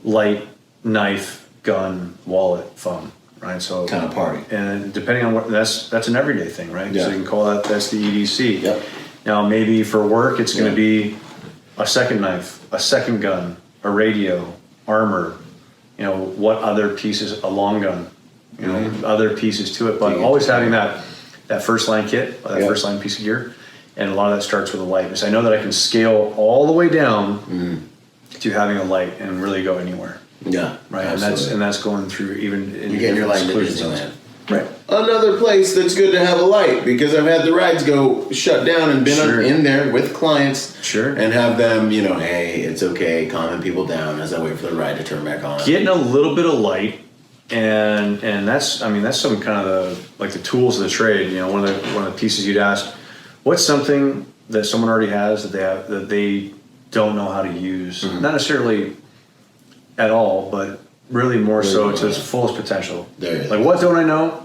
light, knife, gun, wallet, phone, right? So kind of party. And depending on what, that's an everyday thing, right? Yeah. So you can call that's the EDC. Yep. Now maybe for work it's going to be a second knife, a second gun, a radio, armor, you know, what other pieces, a long gun, you know, other pieces to it, but always having that first line kit, or that first line piece of gear, and a lot of that starts with a light. Because I know that I can scale all the way down to having a light and really go anywhere. Yeah, right. Absolutely. And that's going through even in your light in Disneyland. Right. Another place that's good to have a light, because I've had the rides go shut down and been in there with clients. And have them, you know, hey, it's okay, calming people down as I wait for the ride to turn back on. Getting a little bit of light, and that's some kind of the tools of the trade. You know, one of the pieces you'd ask, what's something that someone already has that they don't know how to use, not necessarily at all, but really more so to its fullest potential. Like, what don't I know?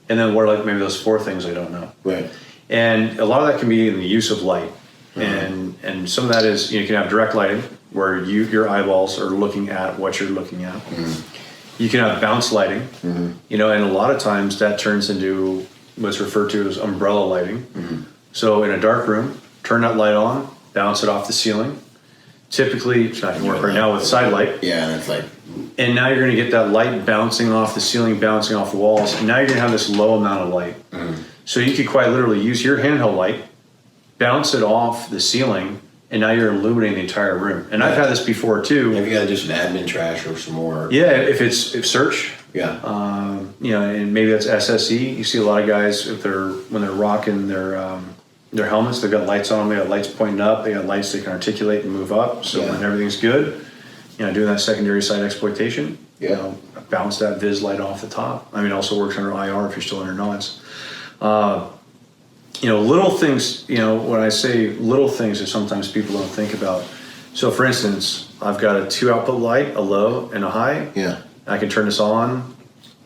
And then what are maybe those 4 things I don't know? Right. And a lot of that can be in the use of light. And some of that is, you can have direct lighting, where your eyeballs are looking at what you're looking at. You can have bounce lighting, you know, and a lot of times that turns into what's referred to as umbrella lighting. So in a dark room, turn that light on, bounce it off the ceiling. Typically, it's not going to work right now with side light. Yeah, that's like... And now you're going to get that light bouncing off the ceiling, bouncing off the walls. And now you're going to have this low amount of light. So you could quite literally use your handheld light bounce it off the ceiling, and now you're illuminating the entire room. And I've had this before too. Have you got just an admin trash or some more? Yeah, if search. Yeah. And maybe that's SSE. You see a lot of guys when they're rocking their helmets, they've got lights on them. They got lights pointing up. They got lights they can articulate and move up. So when everything's good, doing that secondary site exploitation. Bounce that vis light off the top. I mean, it also works under IR if you're still under nods. Little things. When I say little things, that sometimes people don't think about. So, for instance, I've got a 2-output light, a low and a high. Yeah. I can turn this on,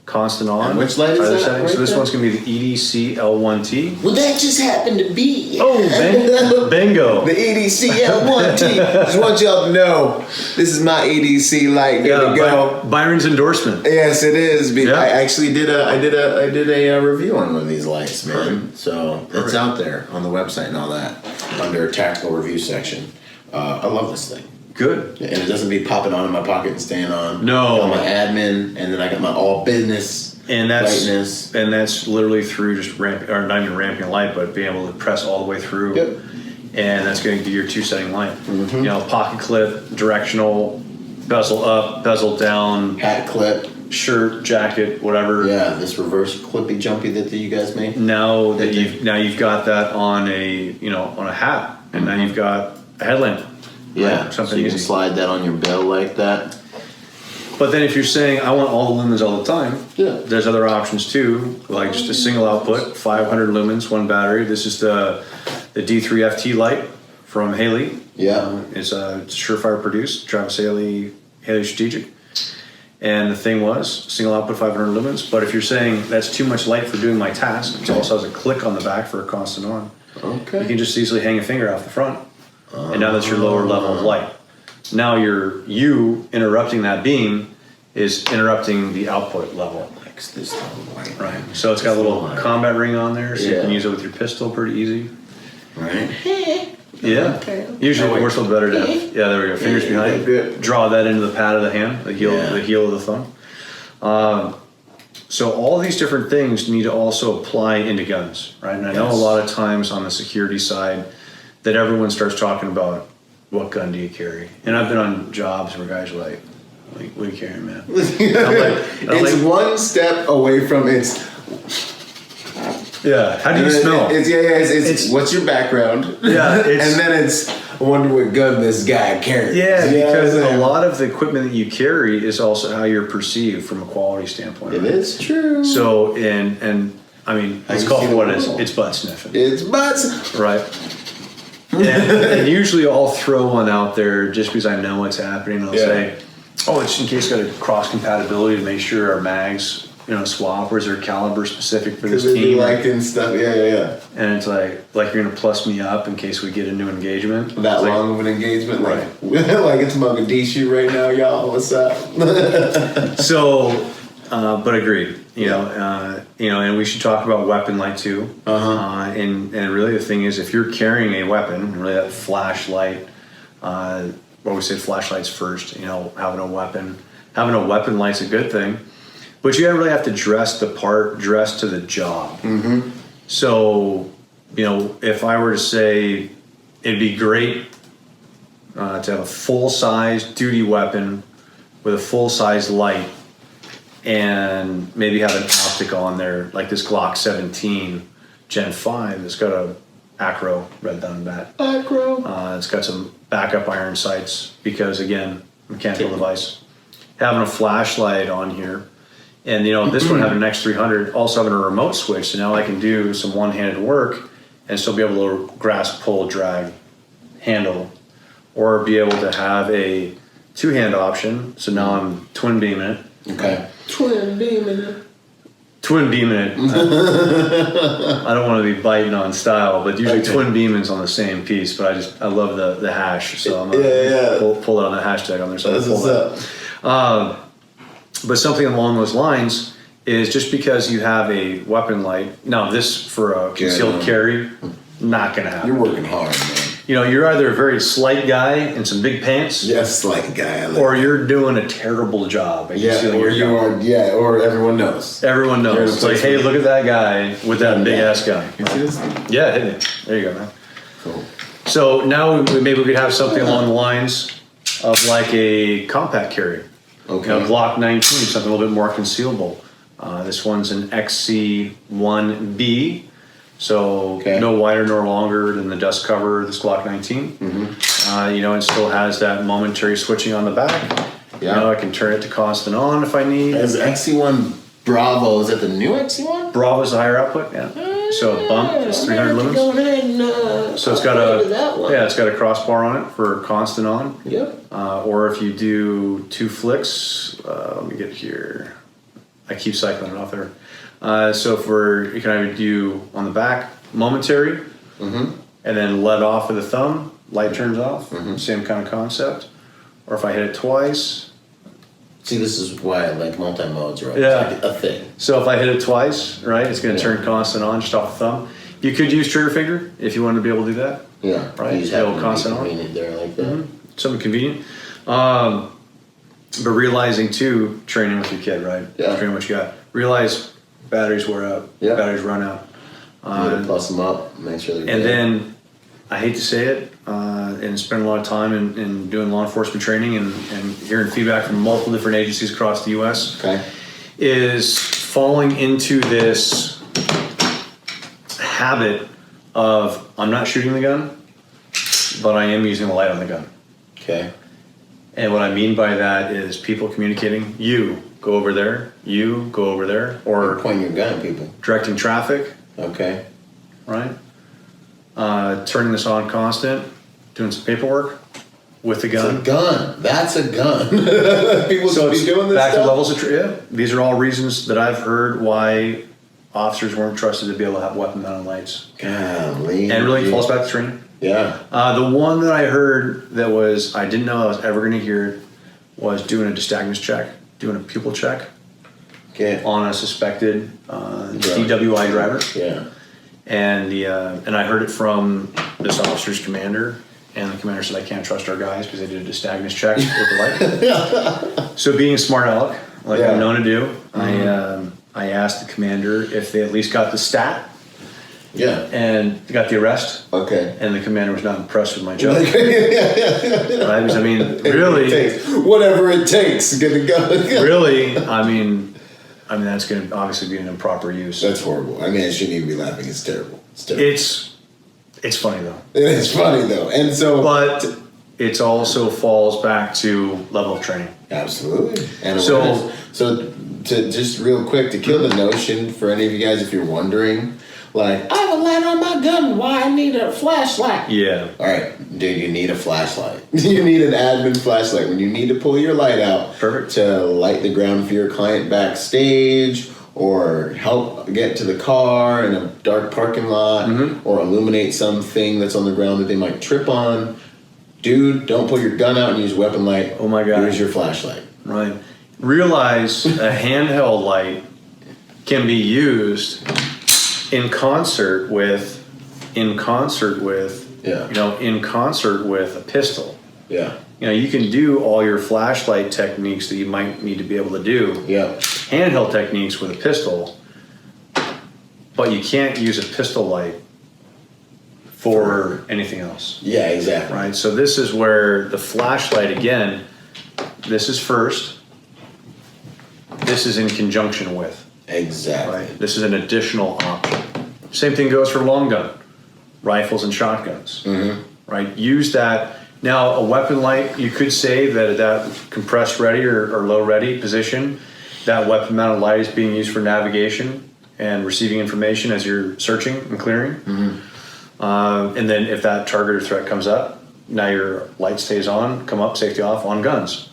constant on. And which light is that? Setting. So this one's going to be the EDCL1T. Well, that just happened to be. Oh, bingo. The EDCL1T. Just want y'all to know, this is my EDC light. There we go. Byron's endorsement. Yes, it is. I actually did a review on one of these lights, man. So it's out there on the website and all that under tactical review section. I love this thing. Good. And it doesn't be popping on in my pocket and staying on. No. I got my admin, and then I got my all business lightness. And that's literally through just not even ramping a light, but being able to press all the way through. Yep. And that's going to do your 2-setting light. Mm-hmm. Pocket clip, directional, bezel up, bezel down. Hat clip. Shirt, jacket, whatever. Yeah, this reverse clippy jumpy that you guys made. Now you've got that on a hat, and now you've got a headlamp. Yeah, right? Something so you easy. can slide that on your bell like that. But then if you're saying, I want all the lumens all the time, there's other options too, like just a single output, 500 lumens, one battery. This is the D3FT light from Haley. Yeah. It's Surefire produced, Travis Haley Strategic. And the thing was, single output 500 lumens. But if you're saying that's too much light for doing my task, it also has a click on the back for a constant on. Okay. You can just easily hang a finger off the front. And now that's your lower level of light. Now you interrupting that beam is interrupting the output level. This light. Right. So it's got a little combat ring on there, so you can use it with your pistol pretty easy. Right. Yeah. Okay. Usually more so better to have, there we go. Fingers behind it. Draw that into the pad of the hand, the heel of the thumb. So all these different things need to also apply into guns, right? And I know a lot of times on the security side that everyone starts talking about what gun do you carry? And I've been on jobs where guys are like what are you carrying, man? It's one step away from it's. Yeah. How do you smell? It's what's your background? Yeah. And then it's I wonder what gun this guy carries. Yeah, because a lot of the equipment that you carry is also how you're perceived from a quality standpoint. It is true. So and I mean, let's call it what it is. It's butt sniffing. It's butt sniffing. Right. And usually I'll throw one out there just because I know what's happening. I'll say, it's in case got a cross compatibility to make sure our mags, swap, or is there a caliber specific for this team? Like and stuff. Yeah. And it's like you're gonna plus me up in case we get a new engagement. That long of an engagement, right? Like it's Mogadishu right now, y'all. What's up? So, but agreed. And we should talk about weapon light too. And really the thing is, if you're carrying a weapon, really that flashlight, we say flashlights first. Having a weapon light's a good thing, but you really have to dress the part, dress to the job. Mm-hmm. So, if I were to say, it'd be great to have a full-size duty weapon with a full-size light. And maybe have an optic on there, like this Glock 17 Gen 5 that's got a acro red dot bat. It's got some backup iron sights because, again, mechanical device. Having a flashlight on here. And, this one having an X300, also having a remote switch. So now I can do some one-handed work and still be able to grasp, pull, drag, handle. Or be able to have a two-hand option. So now I'm twin beaming it. Okay. Twin beaming it. I don't want to be biting on style, but usually twin beaming's on the same piece. But I love the hash, so I'm gonna pull it on the hashtag on there. So pull that. But something along those lines is just because you have a weapon light. Now, this for a concealed carry, not gonna happen. You're working hard, man. You're either a very slight guy in some big pants. Yes, slight guy. Or you're doing a terrible job. Or everyone knows. Everyone knows. It's like, hey, look at that guy with that big ass gun. You see this? Yeah, hit it. There you go, man. Cool. So now maybe we could have something along the lines of like a compact carry. Okay. You know, Glock 19, something a little bit more concealable. This one's an XC1B, so no wider nor longer than the dust cover of this Glock 19. You know, it still has that momentary switching on the back. Yeah. You know, I can turn it to constant on if I need. Is XC1 Bravo, is that the new XC1? Bravo's the higher output, yeah. So a bump is 300 lumens. Go ahead and, So it's got it's got a crossbar on it for constant on. Yep. Or if you do 2 flicks, let me get here. I keep cycling it off there. So you can either do on the back momentary, and then let off with the thumb, light turns off. Same kind of concept. Or if I hit it twice. See, this is why I like multi-modes, right? Yeah. It's like a thing. So if I hit it twice, right, it's going to turn constant on just off the thumb. You could use trigger finger if you wanted to be able to do that. Yeah. Right. You just It'll have to constant be on. convenient there like that. Something convenient. But realizing too, training with your kid, right? Yeah. Training what you got. Realize batteries wear out. Yeah. Batteries run out. You gotta plus them up, make sure they're And good. then, I hate to say it, and spend a lot of time in doing law enforcement training and hearing feedback from multiple different agencies across the U.S. Okay. Is falling into this habit of I'm not shooting the gun, but I am using the light on the gun. Okay. And what I mean by that is people communicating, you go over there, you go over there, or Point your gun at people. directing traffic, Okay. right? Turning this on constant, doing some paperwork with the It's a gun. gun. That's a gun. People So should it's be doing this back stuff. to levels of these are all reasons that I've heard why officers weren't trusted to be able to have weapon mounted lights. Golly. And really falls back to training. Yeah. The one that I heard that was, I didn't know I was ever going to hear it, was doing a distagnus check, doing a pupil check Okay. on a suspected DWI driver. Yeah. And and I heard it from this officer's commander, and the commander said, I can't trust our guys because they did a distagnus check with the light. So being a smart aleck, like I'm known to do, I asked the commander if they at least got the stat Yeah. and got the arrest. Okay. And the commander was not impressed with my joke. Right? Because, I mean, really, Whatever it takes to get the gun. really, I mean, that's going to obviously be an improper use. That's horrible. I mean, I shouldn't even be laughing. It's terrible. It's terrible. It's funny though. It's funny though, and so. But it also falls back to level of training. Absolutely. And So- awareness. So to just real quick to kill the notion for any of you guys, if you're wondering, like I have a light on my gun, why I need a flashlight? Yeah. All right, dude, you need a flashlight. You need an admin flashlight when you need to pull your light out. Perfect. To light the ground for your client backstage, or help get to the car in a dark parking lot, or illuminate something that's on the ground that they might trip on. Dude, don't pull your gun out and use weapon light. Oh my God. Here's your flashlight. Right. Realize a handheld light can be used in concert with a pistol. Yeah. You know, you can do all your flashlight techniques that you might need to be able to do. Yeah. Handheld techniques with a pistol, but you can't use a pistol light for anything else. Yeah, exactly. Right? So this is where the flashlight, again, this is first. This is in conjunction with. Exactly. Right? This is an additional option. Same thing goes for long gun, rifles and shotguns. Right? Use that. Now, a weapon light, you could say that at that compressed ready or low ready position, that weapon mounted light is being used for navigation and receiving information as you're searching and clearing. And then if that target or threat comes up, now your light stays on, come up, safety off on guns.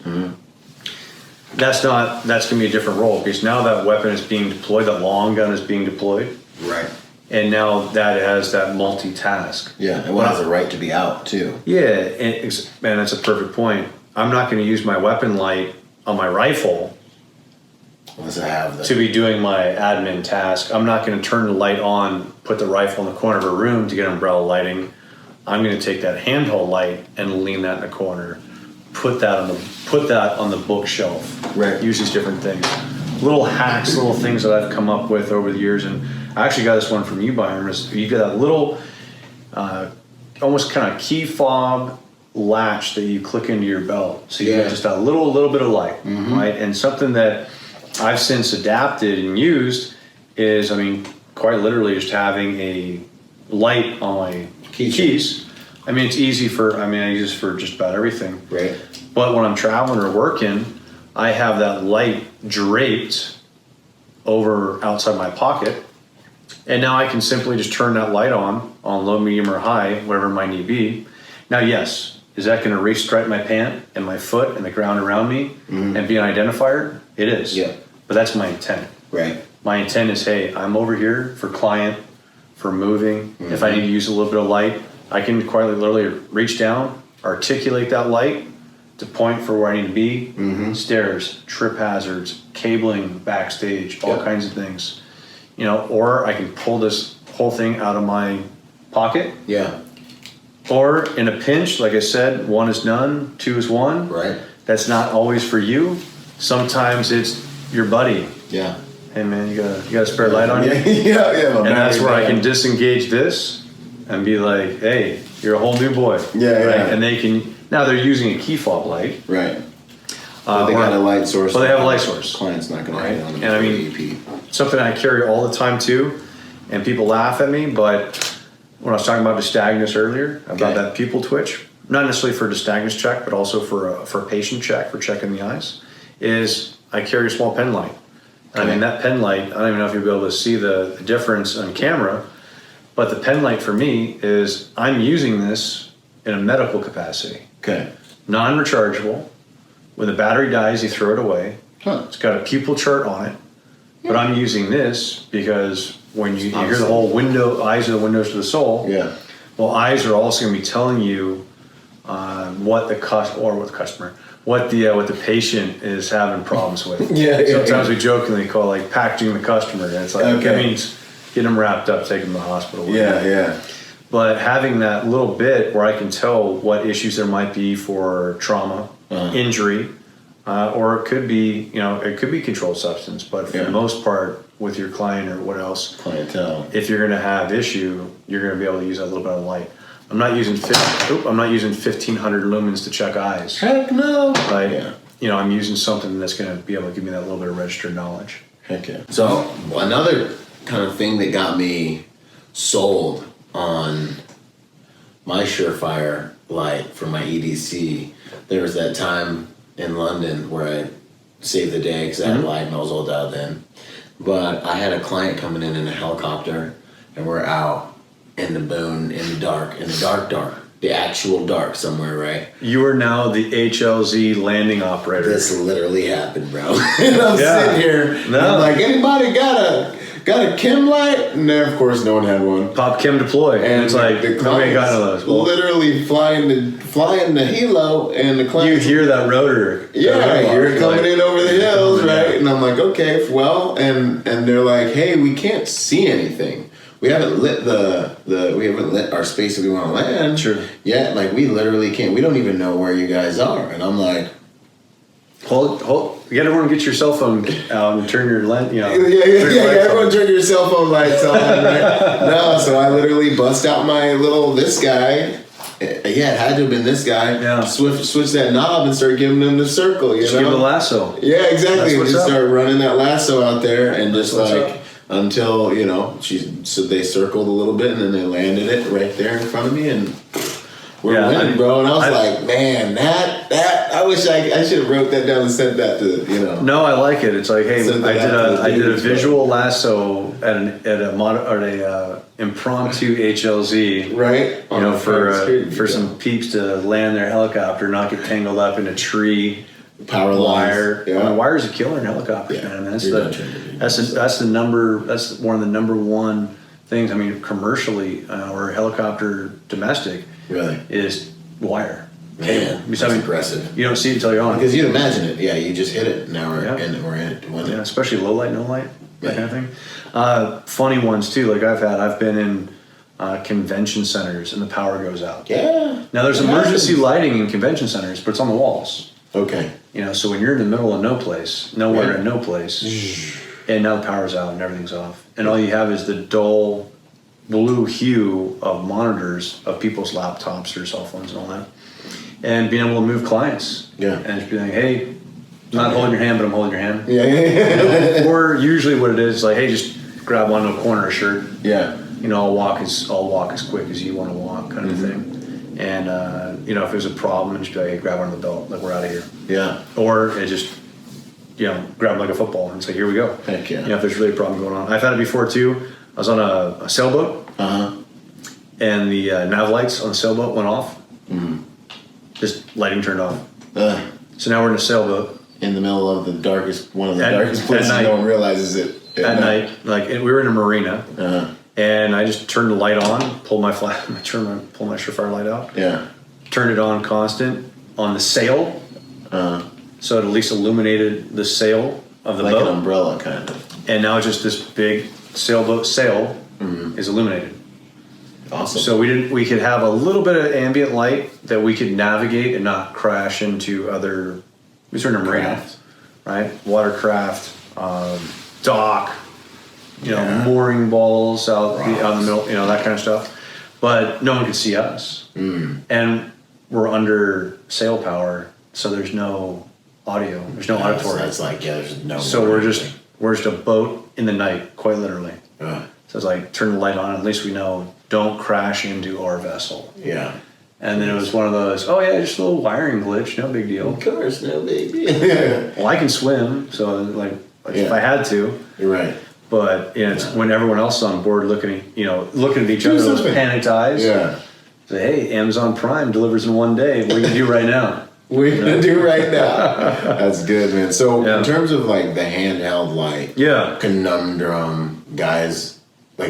That's going to be a different role because now that weapon is being deployed, that long gun is being deployed. Right. And now that has that multitask. Yeah, and one has a right to be out too. Yeah, and that's a perfect point. I'm not going to use my weapon light on my rifle Unless I have to be doing my admin task. I'm not going to turn the light on, put the rifle in the corner of a room to get umbrella lighting. I'm going to take that handheld light and lean that in the corner, put that on the bookshelf. Right. Use these different things, little hacks, little things that I've come up with over the years. And I actually got this one from you, Byron. You got that little almost kind of key fob latch that you click into your belt. So you get just a little bit of light, right? And something that I've since adapted and used is, I mean, quite literally just having a light on my keys. I mean, it's easy I use this for just about everything. Right. But when I'm traveling or working, I have that light draped over outside my pocket. And now I can simply just turn that light on low, medium, or high, whatever it might need be. Now, yes, is that going to restripe my pant and my foot and the ground around me and be an identifier? It is. Yeah. But that's my intent. Right. My intent is, hey, I'm over here for client, for moving. If I need to use a little bit of light, I can quite literally reach down, articulate that light to point for where I need to be. Stairs, trip hazards, cabling backstage, all kinds of things. You know, or I can pull this whole thing out of my pocket. Yeah. Or in a pinch, like I said, 1 is none, 2 is 1. Right. That's not always for you. Sometimes it's your buddy. Yeah. Hey man, you got a spare light on you? Yeah. And that's where I can disengage this and be like, hey, you're a whole new boy. Yeah. And they can, now they're using a key fob light. Right. But they got a light source. But they have a light source. Client's not going to hit on them. And I mean, something I carry all the time too, and people laugh at me, but when I was talking about dystagnus earlier, about that pupil twitch, not necessarily for a dystagnus check, but also for a patient check, for checking the eyes, is I carry a small pen light. I mean, that pen light, I don't even know if you'll be able to see the difference on camera, but the pen light for me is I'm using this in a medical capacity. Okay. Non-rechargeable. When the battery dies, you throw it away. It's got a pupil chart on it. But I'm using this because when you hear the whole eyes are the windows to the soul. Yeah. Well, eyes are also going to be telling you what the patient is having problems with. Sometimes we jokingly call it like packaging the customer. And it's like that means get them wrapped up, take them to the hospital. Yeah. But having that little bit where I can tell what issues there might be for trauma, injury, or it could be, it could be controlled substance. But for the most part, with your client or what else, clientele, if you're going to have issue, you're going to be able to use that little bit of light. I'm not using 1,500 lumens to check eyes. Heck no. I'm using something that's going to be able to give me that little bit of registered knowledge. Heck yeah. So another kind of thing that got me sold on my Surefire light for my EDC, there was that time in London where I saved the day because I had a light and I was all dialed in. But I had a client coming in a helicopter, and we're out in the boon, in the dark, the actual dark somewhere, right? You are now the HLZ landing operator. This literally happened, bro. And I'm sitting here, and I'm like, anybody got a chem light? And there, of course, no one had one. Pop chem deploy. And it's like, nobody got none of those. Well, literally flying the helo, and the client. You hear that rotor. I hear it coming in over the hills, right? And I'm like, okay, well, and they're like, hey, we can't see anything. We haven't lit our space that we want to land. Sure. Yet, like, we literally can't. We don't even know where you guys are. And I'm like, hold. You got everyone get your cell phone out and turn your lens. Everyone turn your cell phone lights on, right? No, so I literally bust out my this guy. Yeah, it had to have been this guy. Yeah. Switch that knob and start giving them the circle. Just give the lasso. Yeah, exactly. And just start running that lasso out there, and just until they circled a little bit, and then they landed it right there in front of me, and we're winning, bro. And I was like, man, that I wish I should have wrote that down and sent that to No, I like it. It's like, hey, I did a visual lasso at a impromptu HLZ, right? For some peeps to land their helicopter, not get tangled up in a tree. Power wire. Yeah. The wire is a killer in helicopters, man. I mean, that's one of the number one things. I mean, commercially or helicopter domestic, really, is wire. Man, that's impressive. You don't see it until you're on. Because you'd imagine it. Yeah, you just hit it. Now we're in it. Yeah, especially low light, no light, that kind of thing. Funny ones too. Like I've been in convention centers and the power goes out. Yeah. Now there's emergency lighting in convention centers, but it's on the walls. Okay. So when you're in the middle of no place, nowhere in no place, and now the power's out and everything's off, and all you have is the dull blue hue of monitors of people's laptops or cell phones and all that, and being able to move clients. Yeah. And just be like, hey, I'm not holding your hand, but I'm holding your hand. Yeah. Or usually what it is like, hey, just grab onto a corner of a shirt. Yeah. I'll walk as quick as you want to walk, kind of thing. And if there's a problem, just be like, hey, grab onto the belt, like we're out of here. Yeah. Or it just grab like a football and say, here we go. Heck yeah. If there's really a problem going on. I've had it before too. I was on a sailboat, and the nav lights on the sailboat went off. Mm-hmm. Just lighting turned off. So now we're in a sailboat. In the middle of darkest places, no one realizes it. At night, we were in a marina, and I just turned the light on, pulled my Surefire light out. Yeah. Turned it on constant on the sail, so it at least illuminated the sail of the boat. Like an umbrella, kind of. And now it's just this big sailboat sail is illuminated. Awesome. So we could have a little bit of ambient light that we could navigate and not crash into other. We were in a marina, right? Watercraft, dock, mooring balls out in the middle, that kind of stuff. But no one could see us, and we're under sail power, so there's no audio, there's no auditory. That's there's no. So we're just a boat in the night, quite literally. So it's like turn the light on. At least we know don't crash into our vessel. Yeah. And then it was one of those, just a little wiring glitch, no big deal. Of course, no big deal. Well, I can swim, so if I had to. You're right. But it's when everyone else is on board looking at each other with panicked eyes. Yeah. Say, hey, Amazon Prime delivers in one day. What are you gonna do right now? We're gonna do right now. That's good, man. So in terms of the handheld conundrum, guys,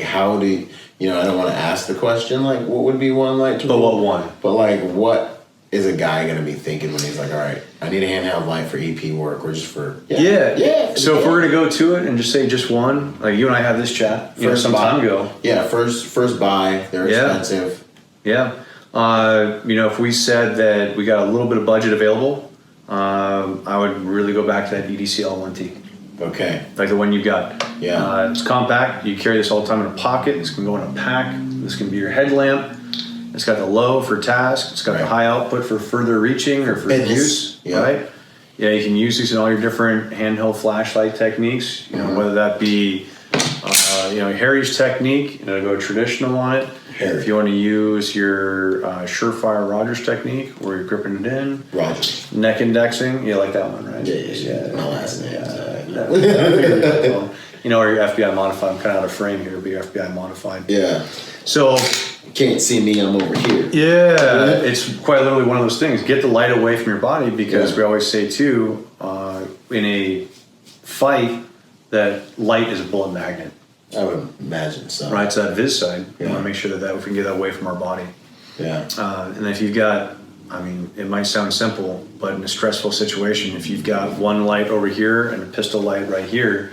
how do you, I don't want to ask the question what would be one light to. But what one? But what is a guy gonna be thinking when he's like, all right, I need a handheld light for EP work or just for So if we're gonna go to it and just say just one, you and I had this chat some time ago. Yeah, first buy, they're expensive. Yeah. If we said that we got a little bit of budget available, I would really go back to that EDCL 1T. Okay. Like the one you got. Yeah. It's compact. You carry this all the time in a pocket. This can go in a pack. This can be your headlamp. It's got the low for task. It's got the high output for further reaching or for use. Yeah. Right? Yeah, you can use these in all your different handheld flashlight techniques. Whether that be Harry's technique, go traditional on it. Harry. If you want to use your Surefire Rodgers technique, where you're gripping it in. Rodgers. Neck indexing, like that one, right? Yeah. My last name. Or your FBI modified. I'm kind of out of frame here, but your FBI modified. Yeah. So can't see me. I'm over here. Yeah, it's quite literally one of those things. Get the light away from your body because we always say too, in a fight, that light is a bullet magnet. I would imagine so. Right, so that viz side, we want to make sure that we can get that away from our body. Yeah. And if you've got, it might sound simple, but in a stressful situation, if you've got one light over here and a pistol light right here,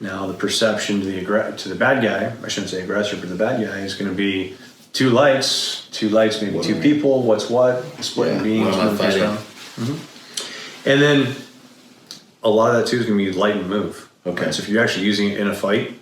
now the perception to the bad guy, I shouldn't say aggressor, but the bad guy is going to be two lights, maybe two people, what's what, splitting beams, and then a lot of that too is going to be light and move. Okay. Right? So if you're actually using it in a fight,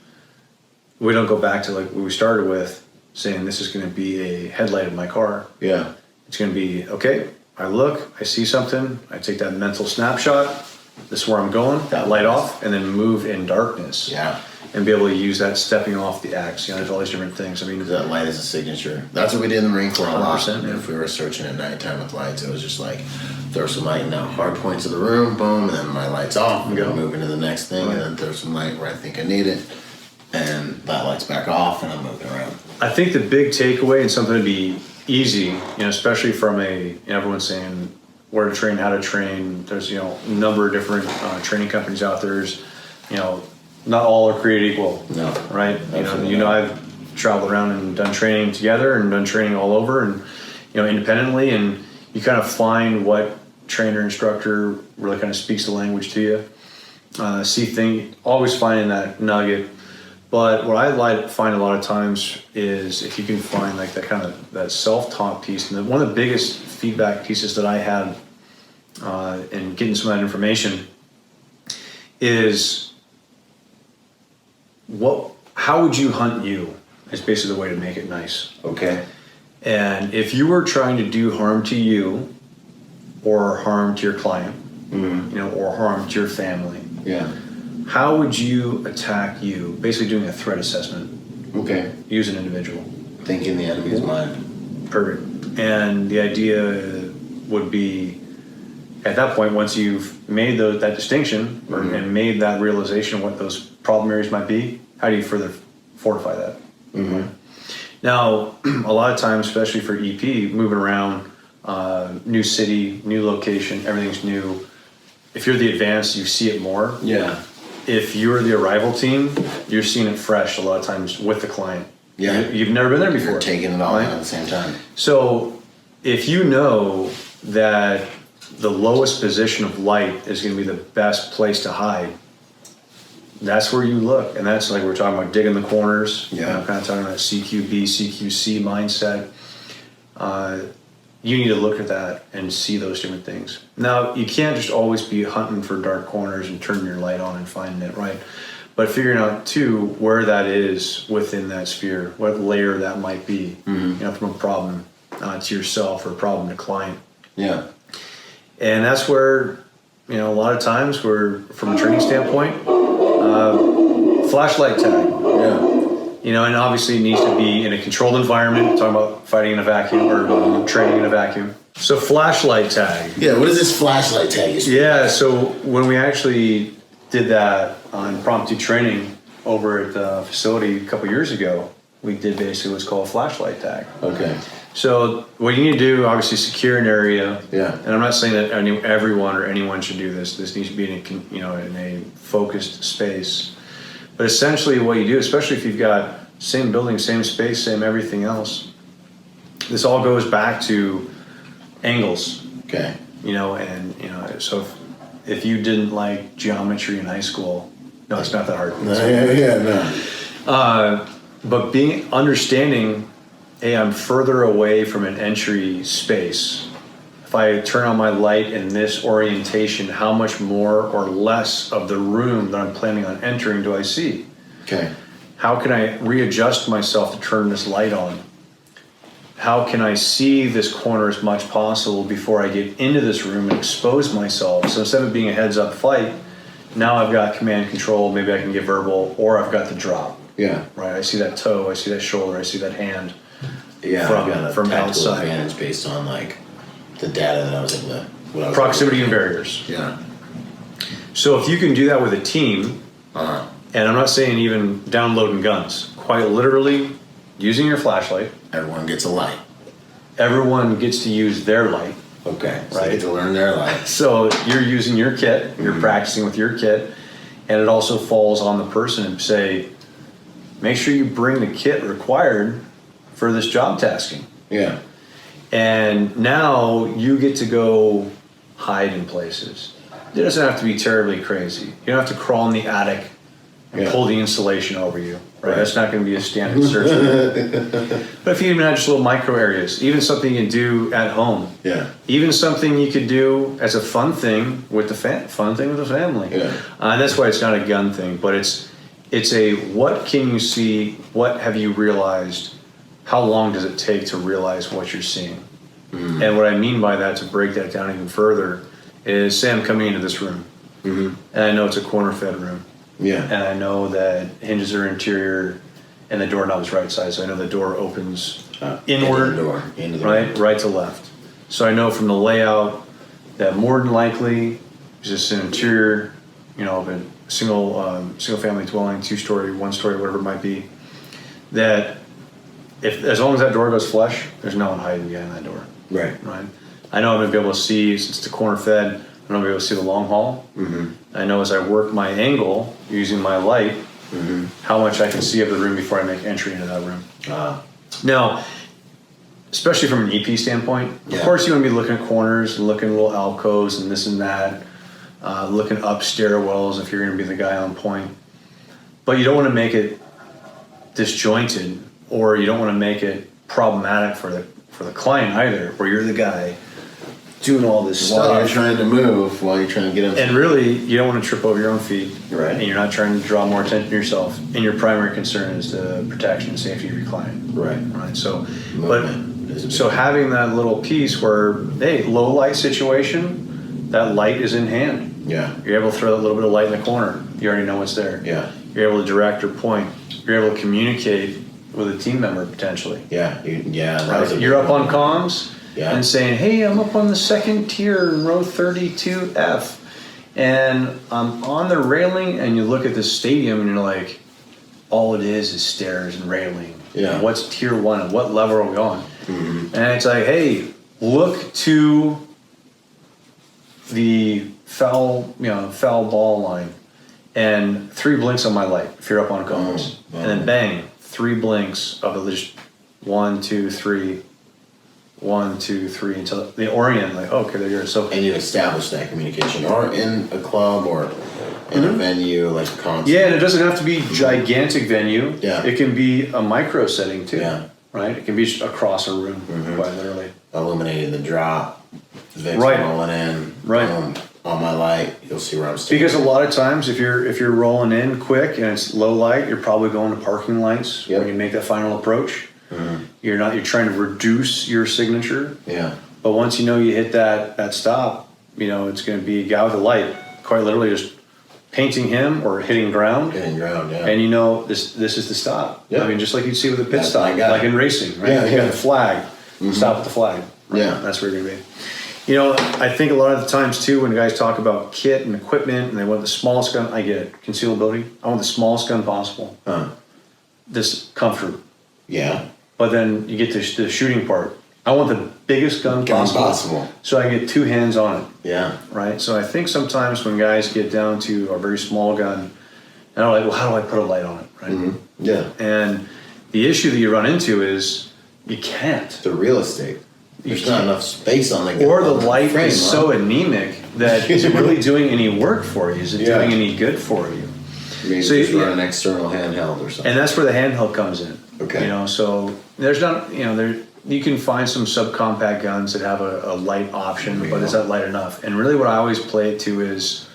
we don't go back to what we started with, saying this is going to be a headlight of my car. Yeah. It's going to be, okay, I look, I see something, I take that mental snapshot, this is where I'm going, that light off, and then move in darkness. Yeah. And be able to use that stepping off the axe. There's all these different things. That light is a signature. That's what we did in the Marine Corps a lot. Yeah. If we were searching at nighttime with lights, it was just throw some light in the hard points of the room, boom, and then my light's off, and go move into the next thing, and then throw some light where I think I need it. And that light's back off, and I'm moving around. I think the big takeaway and something to be easy, especially from everyone's saying where to train, how to train. There's a number of different training companies out there. There's, not all are created equal. No, right? I've traveled around and done training together and done training all over, and independently, and you kind of find what trainer instructor really kind of speaks the language to you. Always finding that nugget. But what I find a lot of times is if you can find that kind of that self-taught piece. And one of the biggest feedback pieces that I had in getting some of that information is how would you hunt you? is basically the way to make it nice. Okay. And if you were trying to do harm to you or harm to your client, or harm to your family, how would you attack you? Basically doing a threat assessment. Okay. Use an individual. Thinking the enemy's mind. Perfect. And the idea would be, at that point, once you've made that distinction and made that realization of what those problem areas might be, how do you further fortify that? Now, a lot of times, especially for EP, moving around, new city, new location, everything's new. If you're the advanced, you see it more. Yeah. If you're the arrival team, you're seeing it fresh a lot of times with the client. Yeah. You've never been there before. You're taking it all in at the same time. So if you know that the lowest position of light is going to be the best place to hide, that's where you look. And that's like we're talking about digging the corners. Yeah. I'm kind of talking about CQB, CQC mindset. You need to look at that and see those different things. Now, you can't just always be hunting for dark corners and turning your light on and finding it, right? But figuring out, too, where that is within that sphere, what layer that might be, from a problem to yourself or a problem to client. Yeah. And that's where, a lot of times we're, from a training standpoint, flashlight tag. Yeah. And obviously it needs to be in a controlled environment. Talking about fighting in a vacuum or training in a vacuum. So flashlight tag. Yeah, what is this flashlight tag? Yeah, so when we actually did that on impromptu training over at the facility a couple years ago, we did basically what's called a flashlight tag. Okay. So what you need to do, obviously, secure an area. Yeah. And I'm not saying that everyone or anyone should do this. This needs to be in a focused space. But essentially, what you do, especially if you've got same building, same space, same everything else, this all goes back to angles. Okay. So if you didn't like geometry in high school, no, it's not that hard. No. But understanding, hey, I'm further away from an entry space. If I turn on my light in this orientation, how much more or less of the room that I'm planning on entering do I see? Okay. How can I readjust myself to turn this light on? How can I see this corner as much possible before I get into this room and expose myself? So instead of being a heads-up fight, now I've got command control, maybe I can get verbal, or I've got the drop. Yeah. Right, I see that toe, I see that shoulder, I see that hand. Yeah, from, I've got a from tactical outside. advantage based on the data that I was able to. Proximity and barriers. Yeah. So if you can do that with a team, and I'm not saying even downloading guns, quite literally using your flashlight. Everyone gets a light. Everyone gets to use their light. Okay. So right? they get to learn their light. So you're using your kit, you're practicing with your kit, and it also falls on the person to say, make sure you bring the kit required for this job tasking. Yeah. And now you get to go hide in places. It doesn't have to be terribly crazy. You don't have to crawl in the attic and pull the insulation over you. Right? That's not going to be a standard search. But if you even have just little micro areas, even something you can do at home. Yeah. Even something you could do as a fun thing with the family. Yeah. And that's why it's not a gun thing, but it's a what can you see? What have you realized? How long does it take to realize what you're seeing? And what I mean by that, to break that down even further, is say I'm coming into this room, and I know it's a corner-fed room. Yeah. And I know that hinges are interior, and the doorknob is right side, so I know the door opens inward, into the right, right to left. So I know from the layout that more than likely it's just an interior, of a single-family dwelling, 2-story, 1-story, whatever it might be. That as long as that door goes flush, there's no one hiding behind that door. Right. Right. I know I'm gonna be able to see, since it's corner fed, I'm gonna be able to see the long haul. I know as I work my angle using my light, how much I can see of the room before I make entry into that room. Now, especially from an EP standpoint, of course you want to be looking at corners and looking at little alcoves and this and that, looking up stairwells if you're going to be the guy on point. But you don't want to make it disjointed, or you don't want to make it problematic for the client either, where you're the guy doing all this While stuff. you're trying to move, while you're trying to get them. And really, you don't want to trip over your own feet. Right. And you're not trying to draw more attention to yourself. And your primary concern is the protection and safety of your client. Right. Right. So, Movement is a but big so having that little piece where, hey, low light situation, that light is in hand. Yeah. You're able to throw a little bit of light in the corner. You already know what's there. Yeah. You're able to direct or point. You're able to communicate with a team member potentially. Yeah. That Right. was a You're big up on one. comms. Yeah. And saying, hey, I'm up on the second tier in row 32F, and I'm on the railing, and you look at this stadium, and you're like, all it is stairs and railing. Yeah. And what's tier 1, and what level are we on? Mm-hmm. And it's like, hey, look to the foul ball line, and 3 blinks on my light if you're up on comms. Oh, and then bang, 3 blinks of the just 1, 2, 3. 1, 2, 3 until they orient like, oh, okay, there you are. So And you establish that communication, or in a club, or in a venue like a concert. yeah, and it doesn't have to be gigantic venue. Yeah. It can be a micro setting too. Yeah. Right. It can be just across a room, quite literally. Illuminating the drop, Vic's Right. rolling in, Right. boom, on my light, you'll see where I'm standing. Because a lot of times, if you're rolling in quick and it's low light, you're probably going to parking lights Yep. when you make that final approach. You're trying to reduce your signature. Yeah. But once you know you hit that stop, it's going to be a guy with a light, quite literally just painting him or hitting ground. Getting ground, yeah. And this is the stop. Yeah. I mean, just like you'd see with a pit That's my stop, guy. like in racing, right? Yeah, You yeah. got the flag, stop at the flag. Right? Yeah. That's where you're going to be. I think a lot of the times too, when guys talk about kit and equipment and they want the smallest gun, I get it. Concealability. I want the smallest gun possible. This comfort. Yeah. But then you get to the shooting part. I want the biggest gun possible. So I get 2 hands on it. Yeah. Right? So I think sometimes when guys get down to a very small gun, and I'm like, well, how do I put a light on it? Right? Yeah. And the issue that you run into is you can't. The real estate. There's not enough space on the Or the on light frame, is so anemic that is it really doing any work for you? Is it doing any good for you? Maybe So just you- run an external handheld or something. And that's where the handheld comes in. Okay. So there's not, you can find some subcompact guns that have a light option, but is that light enough? And really what I always play it to is,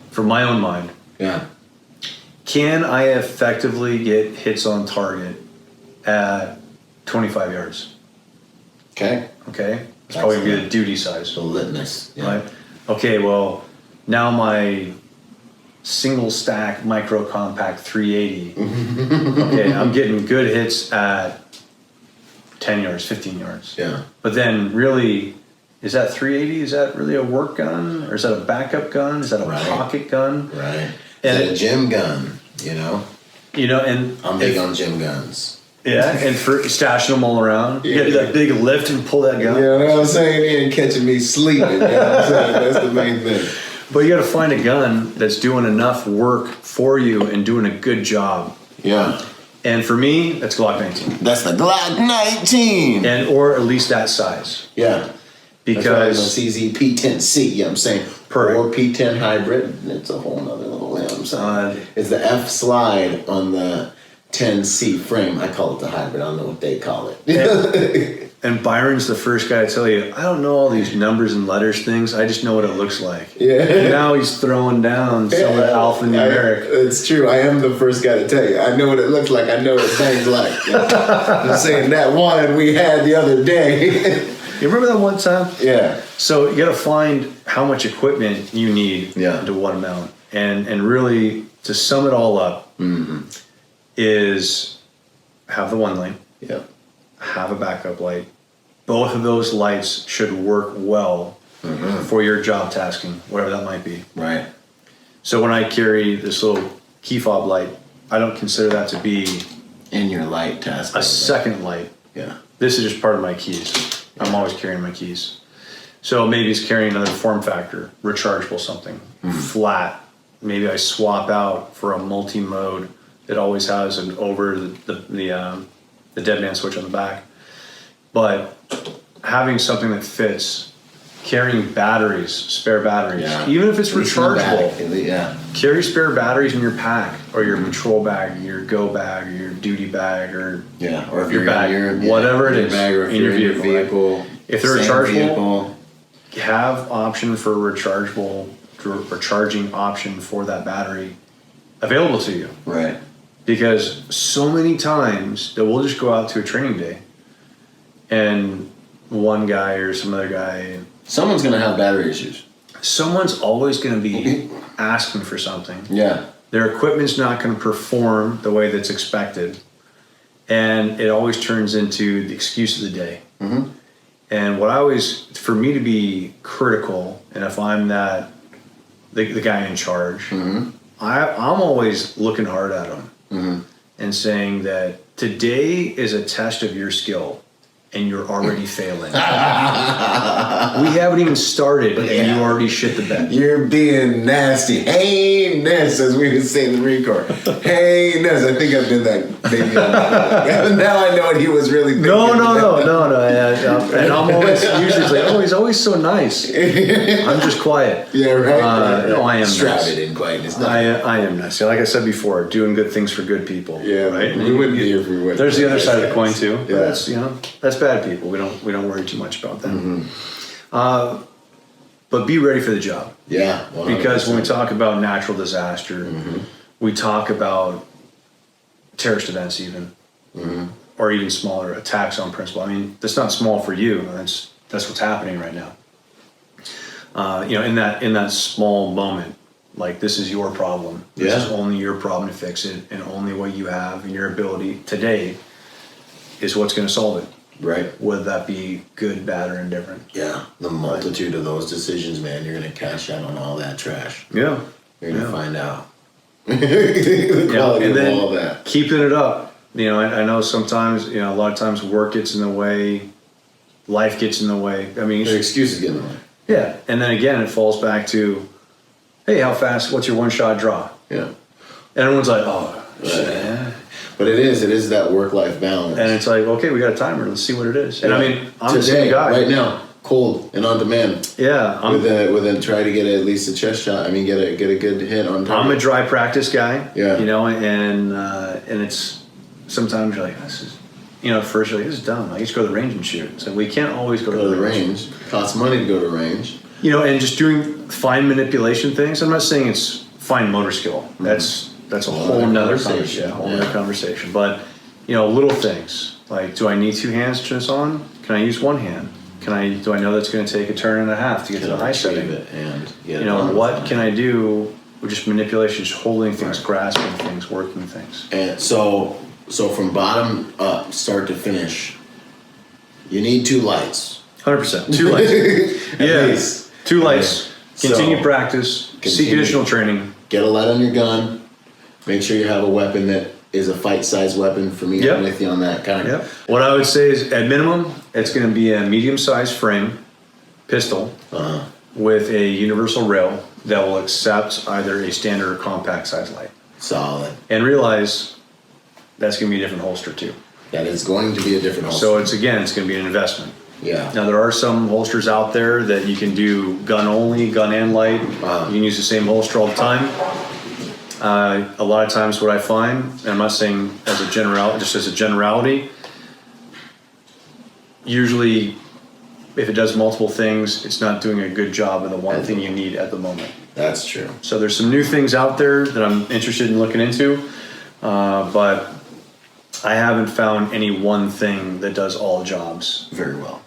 for my own mind, Yeah. can I effectively get hits on target at 25 yards? Okay. Okay? It's probably going to be the duty size. The litness. Yeah. Right? Okay, well, now my single stack micro compact 380. Okay, I'm getting good hits at 10 yards, 15 yards. Yeah. But then really, is that 380? Is that really a work gun? Or is that a backup gun? Is that a pocket gun? Right. And And a gym gun, and I'm big on gym guns. yeah, and for stashing them all around. You get that big lift and pull that gun. You know what I'm saying? He ain't catching me sleeping. You know what I'm saying? That's the main thing. But you got to find a gun that's doing enough work for you and doing a good job. Yeah. And for me, that's Glock 19. That's the Glock 19. And or at least that size. Yeah. Because CZ P10C, you know what I'm saying? Perfect. Or P10 hybrid. It's a whole nother little, you know what I'm saying? It's the F slide on the 10C frame. I call it the hybrid. I don't know what they call it. and Byron's the first guy to tell you, I don't know all these numbers and letters things. I just know what it looks like. Yeah. And now he's throwing down some of the alphanumeric. It's true. I am the first guy to tell you. I know what it looks like. I know what it bangs like. I'm saying that one we had the other day. You remember that one time? Yeah. So you got to find how much equipment you need Yeah. to what amount. And really, to sum it all up, is have the one lane. Yeah. Have a backup light. Both of those lights should work well for your job tasking, whatever that might be. Right. So when I carry this little key fob light, I don't consider that to be In your light task. a second light. Yeah. This is just part of my keys. I'm always carrying my keys. So maybe it's carrying another form factor, rechargeable something, flat. Maybe I swap out for a multi-mode that always has an over the dead man switch on the back. But having something that fits, carrying batteries, spare batteries, even if it's rechargeable, carry spare batteries in your pack or your patrol bag, your go bag, or your duty bag, or or if your you're bag, in your whatever it your is, bag, or if in your you're in vehicle. your vehicle. If they're same rechargeable, vehicle. have option for recharging option for that battery available to you. Right. Because so many times that we'll just go out to a training day and one guy or some other guy, someone's going to have battery issues. Someone's always going to be asking for something. Yeah. Their equipment's not going to perform the way that's expected. And it always turns into the excuse of the day. Mm-hmm. And for me to be critical, and if I'm the guy in charge, mm-hmm. I'm always looking hard at them mm-hmm. and saying that today is a test of your skill. And you're already failing. We haven't even started, and you already shit the bed. You're being nasty. Heinous, as we would say in the Marine Corps. Heinous. I think I've been that maybe. Now I know what he was really thinking. No. And I'm always usually like, oh, he's always so nice. I'm just quiet. Yeah, right. No, I am shrouded nice. In quietness. I am nice. Like I said before, doing good things for good people. Yeah, right. We wouldn't be here if we wouldn't. There's the other side of the coin too. Yeah. That's bad people. We don't worry too much about them. Mm-hmm. But be ready for the job. Yeah. 100%. Because when we talk about natural disaster, mm-hmm. we talk about terrorist events even, mm-hmm. or even smaller attacks on principle. I mean, that's not small for you. That's what's happening right now. In that small moment, like this is your problem. This is only your problem to fix it, and only what you have and your ability today is what's going to solve it. Right. Whether that be good, bad, or indifferent. Yeah. The multitude of those decisions, man, you're going to cash out on all that trash. Yeah. You're going to find out. The quality and then of all that. Keeping it up. I know sometimes, a lot of times work gets in the way, life gets in the way. I mean, Their excuses get in the way. Yeah. And then again, it falls back to, hey, how fast, what's your one-shot draw? Yeah. And everyone's like, oh, shit. Yeah. But it is that work-life balance. And it's like, okay, we got a timer. Let's see what it is. And I mean, I'm the today, same guy. right now, cold and on demand. Yeah. Within try to get at least a chest shot. I mean, get a good hit on target. I'm a dry practice guy. Yeah. And it's sometimes you're like, this is, at first you're like, this is dumb. I used to go to the range and shoot. So we can't always go to the range. It costs money to go to range. And just doing fine manipulation things. I'm not saying it's fine motor skill. Mm-hmm. That's a whole nother conversation. Other conversation. But little things like, do I need two hands to turn this on? Can I use one hand? Do I know that's going to take a turn and a half to get to the high setting? What can I do with just manipulation, just holding things, grasping things, working things? And so from bottom up, start to finish, you need 2 lights. 100%. 2 lights. At least. 2 lights. Continue practice. Seek additional training. Get a light on your gun. Make sure you have a weapon that is a fight-sized weapon. For me, I'm with you on that kind of. Yep. What I would say is, at minimum, it's going to be a medium-sized frame pistol with a universal rail that will accept either a standard or compact-sized light. Solid. And realize that's going to be a different holster too. That is going to be a different holster. So it's going to be an investment. Yeah. Now there are some holsters out there that you can do gun only, gun and light. You can use the same holster all the time. A lot of times what I find, and I'm not saying as a generality, usually if it does multiple things, it's not doing a good job of the one thing you need at the moment. That's true. So there's some new things out there that I'm interested in looking into, but I haven't found any one thing that does all jobs very well.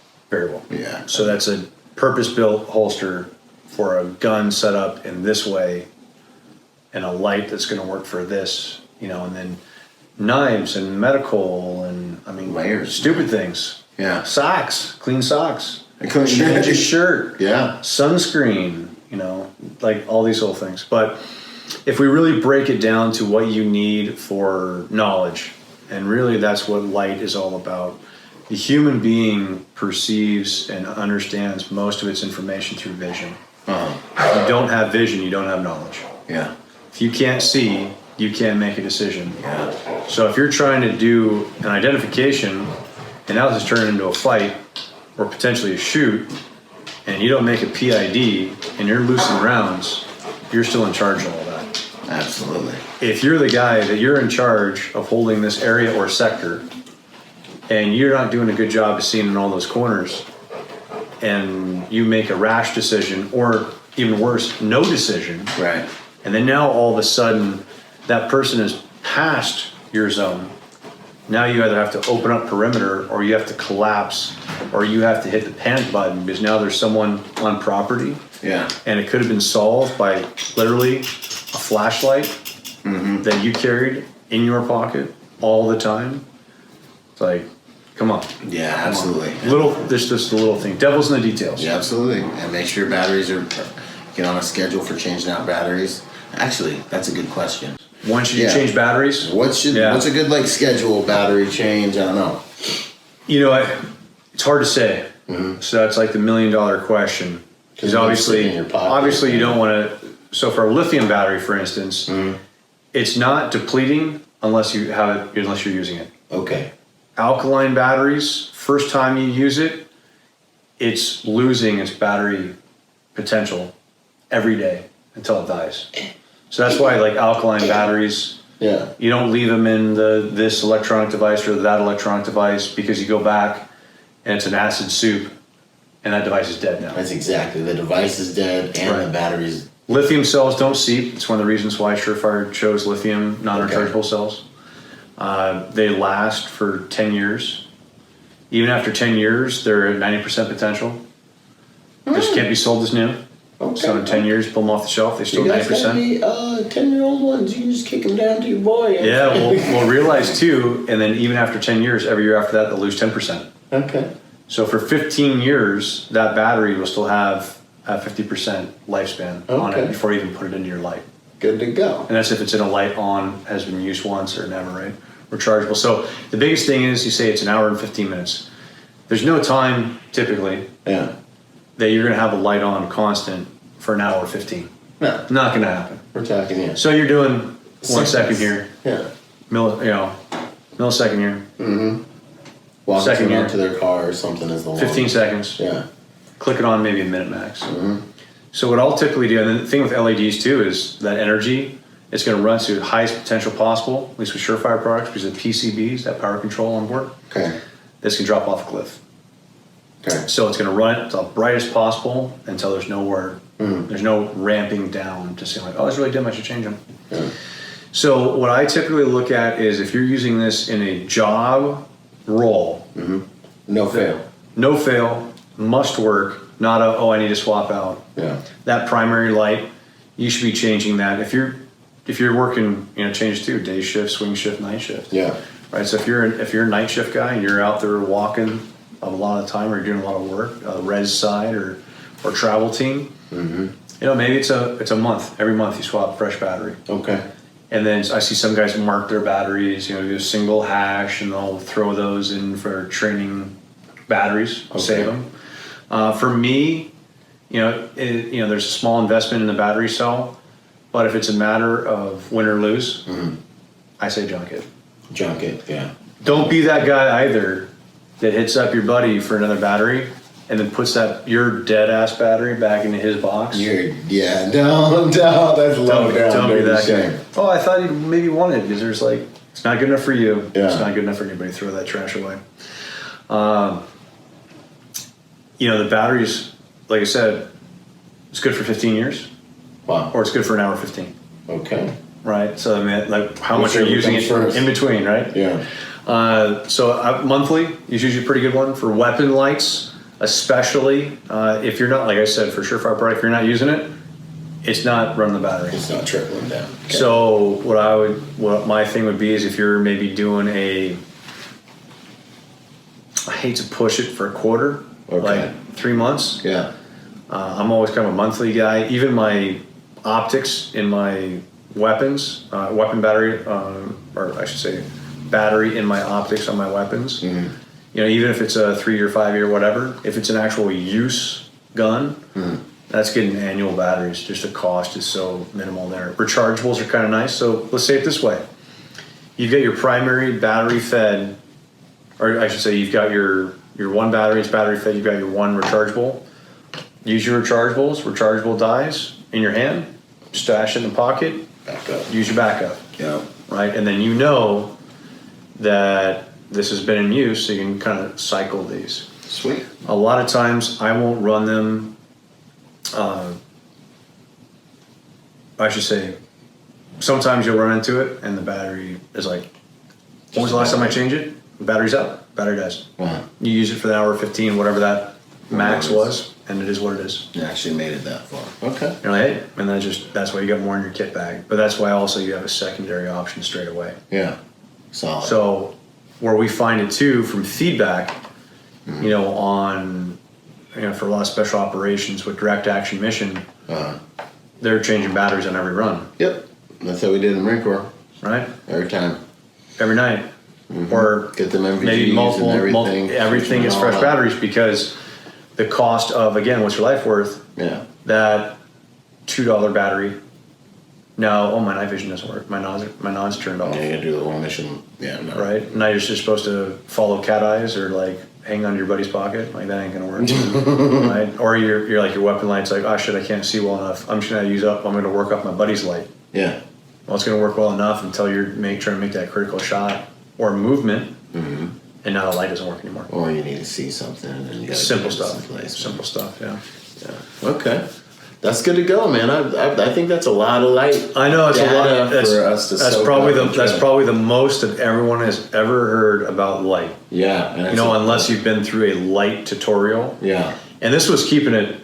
Yeah. So that's a purpose-built holster for a gun set up in this way, and a light that's going to work for this, and then knives and medical and layers, stupid things. Yeah. Socks, clean socks, change your shirt. Yeah. Sunscreen, like all these little things. But if we really break it down to what you need for knowledge, and really that's what light is all about. The human being perceives and understands most of its information through vision. If you don't have vision, you don't have knowledge. Yeah. If you can't see, you can't make a decision. Yeah. So if you're trying to do an identification, and now this turns into a fight, or potentially a shoot, and you don't make a PID, and you're loosing rounds, you're still in charge of all that. Absolutely. If you're the guy that you're in charge of holding this area or sector, and you're not doing a good job of seeing in all those corners, and you make a rash decision, or even worse, no decision. Right. And then now all of a sudden, that person is past your zone. Now you either have to open up perimeter, or you have to collapse, or you have to hit the panic button, because now there's someone on property. Yeah. And it could have been solved by literally a flashlight that you carried in your pocket all the time. It's like, come on. Yeah, absolutely. There's just a little thing. Devil's in the details. Yeah, absolutely. And make sure your batteries are, get on a schedule for changing out batteries. Actually, that's a good question. When should you change batteries? What's a good like schedule battery change? I don't know. It's hard to say. So that's like the $1 million question. Because obviously you don't want to. So for a lithium battery, for instance, it's not depleting unless you're using it. Okay. Alkaline batteries, first time you use it, it's losing its battery potential every day until it dies. So that's why, like, alkaline batteries, you don't leave them in this electronic device or that electronic device, because you go back and it's an acid soup and that device is dead now. That's exactly. The device is dead and the battery's. Lithium cells don't seep. It's one of the reasons why Surefire chose lithium non-rechargeable cells. They last for 10 years. Even after 10 years, they're at 90% potential. Just can't be sold as new. Okay. So in 10 years, pull them off the shelf, they still 90%. 10-year-old ones, you can just kick them down to your boy. Yeah, we'll realize too, and then even after 10 years, every year after that, they'll lose 10%. Okay. So for 15 years, that battery will still have a 50% lifespan on it before you even put it into your light. Good to go. And that's if it's in a light on, has been used once or never, right? Rechargeable. So the biggest thing is, you say it's an hour and 15 minutes. There's no time, typically, that you're going to have a light on constant for an hour or 15. No. Not going to happen. We're talking, So you're doing 1 second here. Yeah. Millisecond here. Mm-hmm. Walking second someone to their car or something is the long. 15 seconds. Yeah. Click it on maybe a minute max. So what I'll typically do, and the thing with LEDs too, is that energy, it's going to run to the highest potential possible, at least with Surefire products, because of PCBs, that power control on board. Okay. This can drop off a cliff. Okay. So it's going to run it to the brightest possible until there's nowhere, there's no ramping down to say like, oh, it's really dim, I should change them. Yeah. So what I typically look at is, if you're using this in a job role, no fail, must work, not I need to swap out. Yeah. That primary light, you should be changing that. If you're working, changes too, day shift, swing shift, night shift. Yeah. Right. So if you're a night shift guy and you're out there walking a lot of the time, or you're doing a lot of work, res side or travel team, maybe it's a month. Every month you swap fresh battery. Okay. And then I see some guys mark their batteries, do a single hash, and they'll throw those in for training batteries, save them. For me, there's a small investment in the battery cell, but if it's a matter of win or lose, I say junk it. Junk it, yeah. Don't be that guy either that hits up your buddy for another battery and then puts your dead ass battery back into his box. No, that's low down. Don't be that shame. guy. Oh, I thought he maybe wanted, because there's it's not good enough for you. Yeah. It's not good enough for anybody. Throw that trash away. The batteries, like I said, it's good for 15 years. Wow. Or it's good for an hour 15. Okay. Right. So how much are you using it in between, right? Yeah. So monthly is usually a pretty good one for weapon lights, especially if you're not, like I said, for Surefire product, if you're not using it, it's not running the battery. It's not trickling down. Okay. So what my thing would be is, if you're maybe doing I hate to push it for a quarter, like 3 months. Yeah. I'm always kind of a monthly guy. Even my optics in my weapons, weapon battery, or I should say battery in my optics on my weapons. Even if it's a 3 year, 5 year, whatever, if it's an actual use gun, that's getting annual batteries. Just the cost is so minimal there. Rechargeables are kind of nice. So let's say it this way. You've got your primary battery fed, or I should say you've got your one battery is battery fed, you've got your one rechargeable. Use your rechargeables. Rechargeable dies in your hand, stash it in the pocket, back up. Use your backup. Yeah. Right? And then that this has been in use, so you can kind of cycle these. Sweet. A lot of times I won't run them. I should say, sometimes you'll run into it and the battery is like, when was the last time I changed it? The battery's out. Battery dies. Uh-huh. You use it for the hour 15, whatever that max was, and it is what it is. You actually made it that far. Okay. You're like, hey, and that's why you got more in your kit bag. But that's why also you have a secondary option straight away. Yeah. Solid. So where we find it too from feedback, you know, on, you know, for a lot of special operations with direct action mission, they're changing batteries on every run. Yep. That's how we did in the Marine Corps. Right? Every time. Every night. Or get them MVGs maybe multiple, everything is fresh batteries, because the cost of, again, what's your life worth? Yeah. That $2 battery. Now, my night vision doesn't work. My nod's turned off. Yeah, you gotta do the whole mission. Yeah. No. Right? Now you're just supposed to follow cat eyes or like hang on your buddy's pocket. Like, that ain't gonna work. Right? Or you're like, your weapon light's like, oh shit, I can't see well enough. I'm just gonna work up my buddy's light. Yeah. Well, it's gonna work well enough until you're trying to make that critical shot or movement, and now the light doesn't work anymore. Or you need to see something, and you got simple stuff. Simple stuff, yeah. Okay, that's good to go, man. I think that's a lot of light. I know it's a lot for us to. That's probably the most that everyone has ever heard about light. Yeah, and unless you've been through a light tutorial. Yeah, and this was keeping it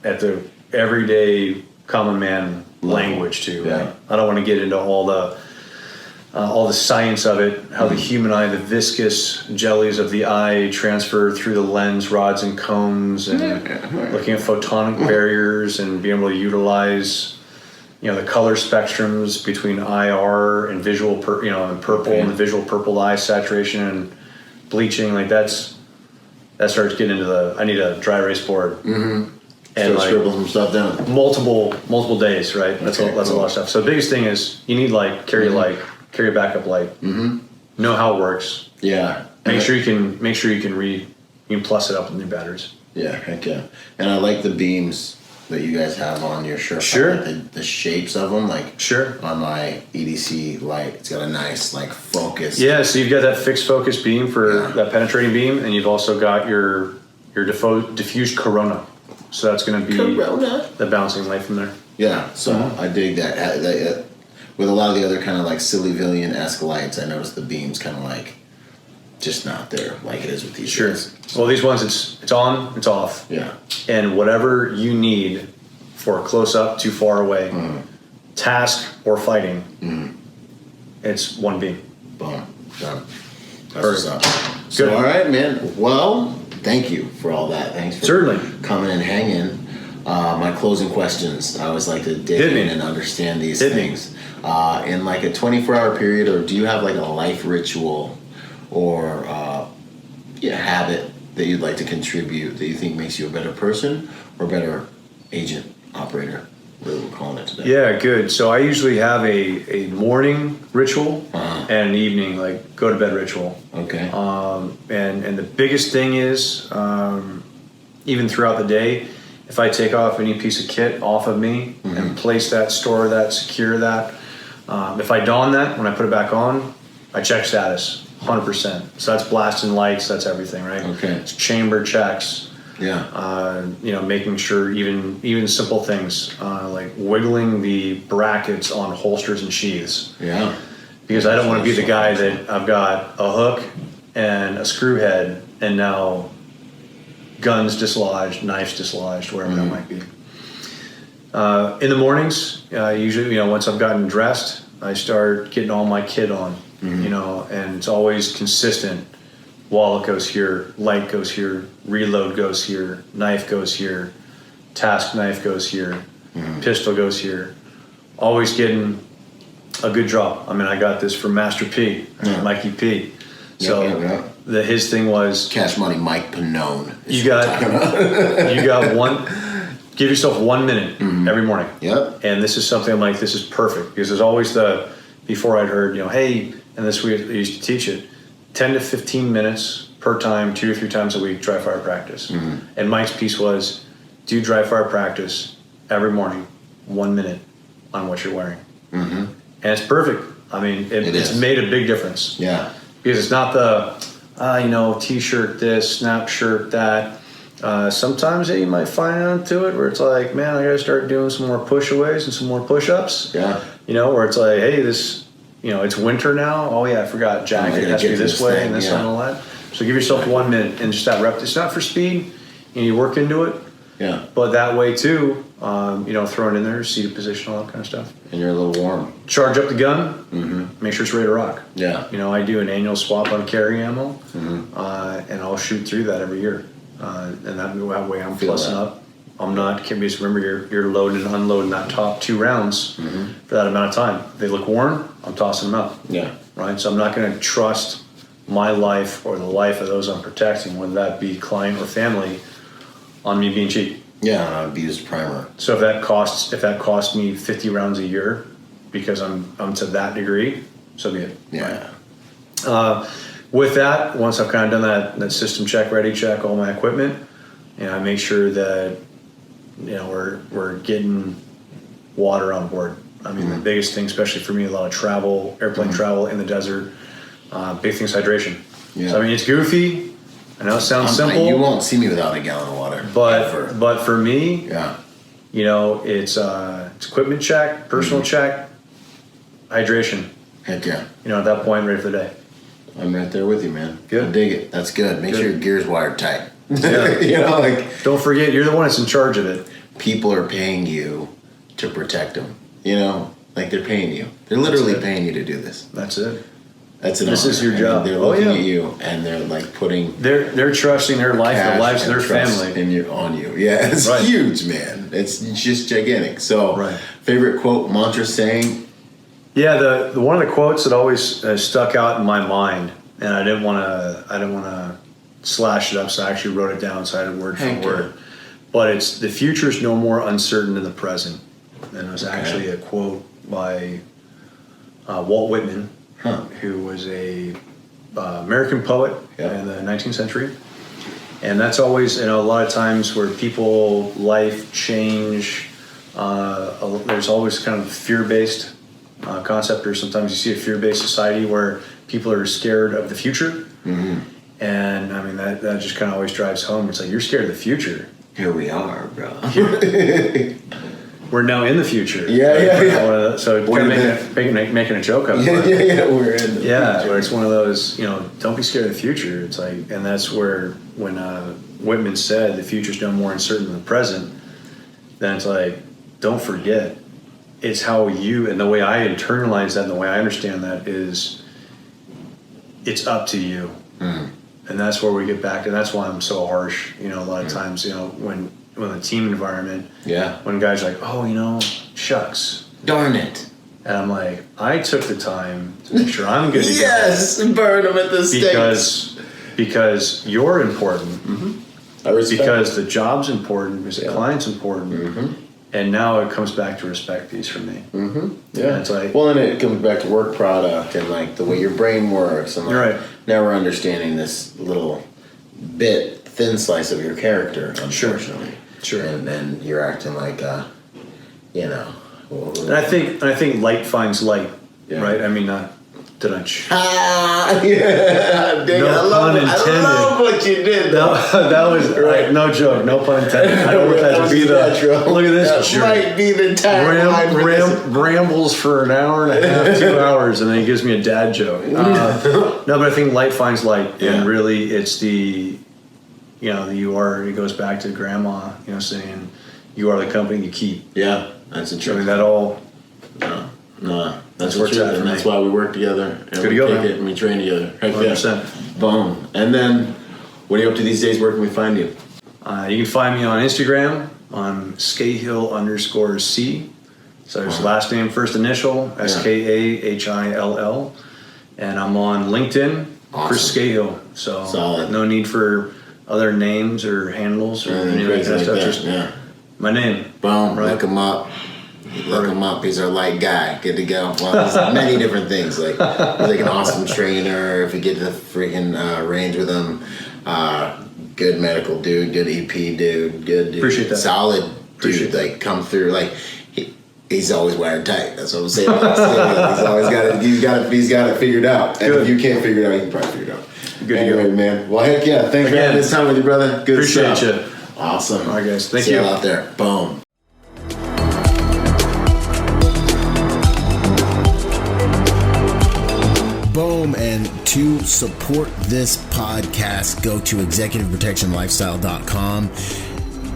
at the everyday common man language too. Yeah. Right? I don't want to get into all the science of it, how the human eye, the viscous jellies of the eye transfer through the lens rods and cones, and looking at photonic barriers and being able to utilize, you know, the color spectrums between IR and visual, and purple and the visual purple eye saturation and bleaching. Like that starts getting into I need a dry erase board. And like scribble some stuff down. Multiple days, right? That's a lot of stuff. So the biggest thing is you need light, carry light. Carry a backup light. Know how it works. Yeah. Make sure you can plus it up with new batteries. Yeah, heck yeah. And I like the beams that you guys have on your Surefire. Sure. Like the shapes of them, like sure. On my EDC light, it's got a nice like focus. Yeah. So you've got that fixed focus beam for that penetrating beam, and you've also got your diffused corona. So that's going to be the bouncing light from there. Yeah. So I dig that. With a lot of the other kind of like Sillyvillian-esque lights, I noticed the beams kind of like just not there like it is with these. Sure. Guys. Well, these ones, it's on, it's off. Yeah. And whatever you need for close up, too far away, task or fighting, it's one beam. Boom. Done. That's what's up. So, all right, man. Well, thank you for all that. Thanks for coming and hanging. My closing questions. I always like to dig in and understand these things. In like a 24-hour period, or do you have like a life ritual or habit that you'd like to contribute that you think makes you a better person or better agent, operator, whatever we're calling it today? Yeah, good. So I usually have a morning ritual and an evening, like go to bed ritual. Okay. And the biggest thing is, even throughout the day, if I take off any piece of kit off of me and place that, store that, secure that, if I don that, when I put it back on, I check status, 100%. So that's blasting lights, that's everything, right? Okay. It's chamber checks. Yeah. Making sure even simple things like wiggling the brackets on holsters and sheaths. Yeah. Because I don't want to be the guy that I've got a hook and a screw head and now guns dislodged, knives dislodged, wherever that might be. In the mornings, usually, once I've gotten dressed, I start getting all my kit on, and it's always consistent. Wallet goes here, light goes here, reload goes here, knife goes here, task knife goes here, pistol goes here. Always getting a good drop. I mean, I got this from Master P, Mikey P. So his thing was Cash Money Mike Pannone. You got one. Give yourself 1 minute every morning. Yep. And this is something I'm like, this is perfect, because there's always before I'd heard, hey, and this we used to teach it, 10 to 15 minutes per time, 2 or 3 times a week, dry fire practice. And Mike's piece was, do dry fire practice every morning, 1 minute on what you're wearing. And it's perfect. I mean, it's made a big difference. Yeah. Because it's not T-shirt this, snap shirt that. Sometimes you might find onto it where it's like, man, I gotta start doing some more push-aways and some more push-ups. Yeah. Where it's like, hey, this, it's winter now. Oh yeah, I forgot jacket has to be this way and this and all that. So give yourself 1 minute and just that rep. It's not for speed. You work into it. Yeah. But that way too, throw it in there, seated position, all that kind of stuff. And you're a little warm. Charge up the gun. Make sure it's ready to rock. Yeah. I do an annual swap on carry ammo, and I'll shoot through that every year. And that way I'm plussing up. I'm not, because remember you're loading and unloading that top 2 rounds for that amount of time. If they look worn, I'm tossing them out. Yeah. Right? So I'm not going to trust my life or the life of those I'm protecting, whether that be client or family, on me being cheap. Yeah, an abused primer. So if that costs me 50 rounds a year because I'm to that degree, so be it. Yeah. Right? With that, once I've kind of done that system check, ready check, all my equipment, I make sure that we're getting water on board. I mean, the biggest thing, especially for me, a lot of travel, airplane travel in the desert. Big thing's hydration. Yeah. So I mean, it's goofy. I know it sounds simple. You won't see me without a gallon of water. But for me, yeah, it's equipment check, personal check, hydration. Heck yeah. At that point, ready for the day. I'm right there with you, man. Good. I dig it. That's good. Make sure your gear's wired tight. Yeah. Don't forget, you're the one that's in charge of it. People are paying you to protect them. They're paying you. They're literally paying you to do this. That's it. That's an This honor. is your job. They're looking at you and they're putting. They're trusting their life, the lives of their family, and on you. Yeah, it's huge, man. It's just gigantic. So, favorite quote, mantra, saying. Yeah, the one of the quotes that always stuck out in my mind, and I didn't want to slash it up, so I actually wrote it down, so I had it word for word. But it's, the future is no more uncertain than the present, and it was actually a quote by Walt Whitman, who was a American poet in the 19th century. And that's always, a lot of times where people, life change, there's always kind of fear-based concept, or sometimes you see a fear-based society where people are scared of the future. And I mean, that just kind of always drives home. It's like, you're scared of the future. Here we are, bro. We're now in the future. Yeah. So kind of making a joke of it. Yeah. We're in the future. Where it's one of those, don't be scared of the future. It's like, and that's where, when Whitman said the future's no more uncertain than the present, then it's like, don't forget, it's how you, and the way I internalize that and the way I understand that is, it's up to you. And that's where we get back, and that's why I'm so harsh. A lot of times, when the team environment, when guys are like, oh, shucks, darn it, and I'm like, I took the time to make sure I'm good to go. Burn them at the stake. Because you're important. I respect because the job's important, because the client's important. And now it comes back to respect piece for me. Yeah, it's like, well, and it comes back to work product and like the way your brain works, and like, now we're understanding this little bit, thin slice of your character, unfortunately. Sure. And then you're acting like, And I think light finds light, right? I mean, yeah. Dang, no pun intended. I love what you did. That was no joke. No pun intended. I don't want that to be the. Look at this. That might be the time. Rambles for an hour and a half, 2 hours, and then he gives me a dad joke. No, but I think light finds light, and really, it's the, you are. It goes back to grandma, saying, "You are the company you keep." Yeah, that's the truth. I mean, that all. No, that's what's true, and that's why we work together. And we take it and we train together. 100%. Boom. And then, what are you up to these days? Where can we find you? You can find me on Instagram on Skayhill_C. So there's last name, first initial, Skahill, and I'm on LinkedIn for Skayhill. So solid. No need for other names or handles or any of that kind of stuff. Just my name. Boom. Look him up. Look him up. He's our light guy. Good to go. Well, there's many different things. Like, he's like an awesome trainer. If you get to the freaking range with him, good medical dude, good EP dude, good dude. Appreciate that. Solid dude. Like, come through. Like, he's always wired tight. That's what I'm saying. He's got it figured out. And if you can't figure it out, you can probably figure it out. Good anyway, to go. Man. Well, heck yeah. Thanks for having this time with you, brother. Good Appreciate stuff. you. Awesome. All right, guys. Thank See you. you out there. Boom. Boom. And to support this podcast, go to executiveprotectionlifestyle.com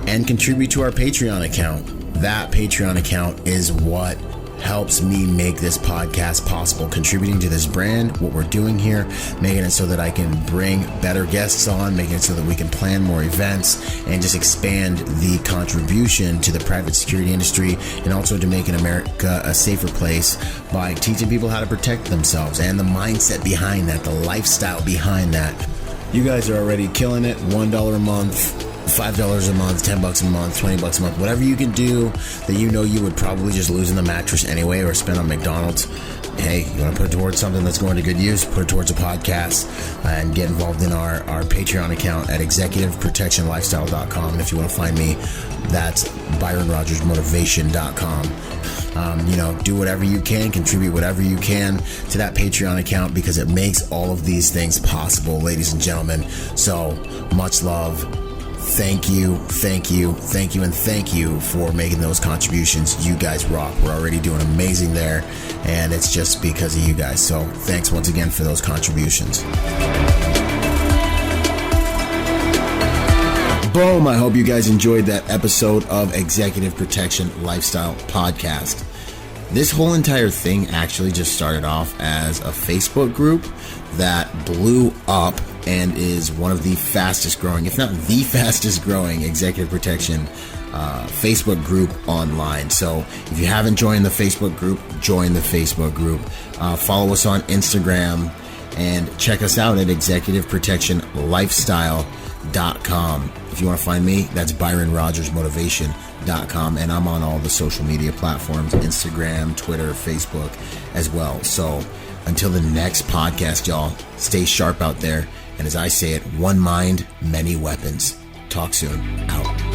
and contribute to our Patreon account. That Patreon account is what helps me make this podcast possible, contributing to this brand, what we're doing here, making it so that I can bring better guests on, making it so that we can plan more events and just expand the contribution to the private security industry, and also to making America a safer place by teaching people how to protect themselves and the mindset behind that, the lifestyle behind that. You guys are already killing it. $1 a month, $5 a month, $10 a month, $20 a month, whatever you can do that you know you would probably just lose in the mattress anyway or spend on McDonald's. Hey, you want to put it towards something that's going to good use, put it towards a podcast, and get involved in our Patreon account at executiveprotectionlifestyle.com. And if you want to find me, that's ByronRodgersMotivation.com. Do whatever you can, contribute whatever you can to that Patreon account, because it makes all of these things possible, ladies and gentlemen. So much love. Thank you, and thank you for making those contributions. You guys rock. We're already doing amazing there, and it's just because of you guys. So thanks once again for those contributions. Boom. I hope you guys enjoyed that episode of Executive Protection Lifestyle Podcast. This whole entire thing actually just started off as a Facebook group that blew up and is one of the fastest growing, if not the fastest growing, executive protection Facebook group online. So if you haven't joined the Facebook group, join the Facebook group. Follow us on Instagram and check us out at executiveprotectionlifestyle.com. If you want to find me, that's ByronRodgersMotivation.com, and I'm on all the social media platforms, Instagram, Twitter, Facebook as well. So until the next podcast, y'all, stay sharp out there. And as I say it, one mind, many weapons. Talk soon. Out.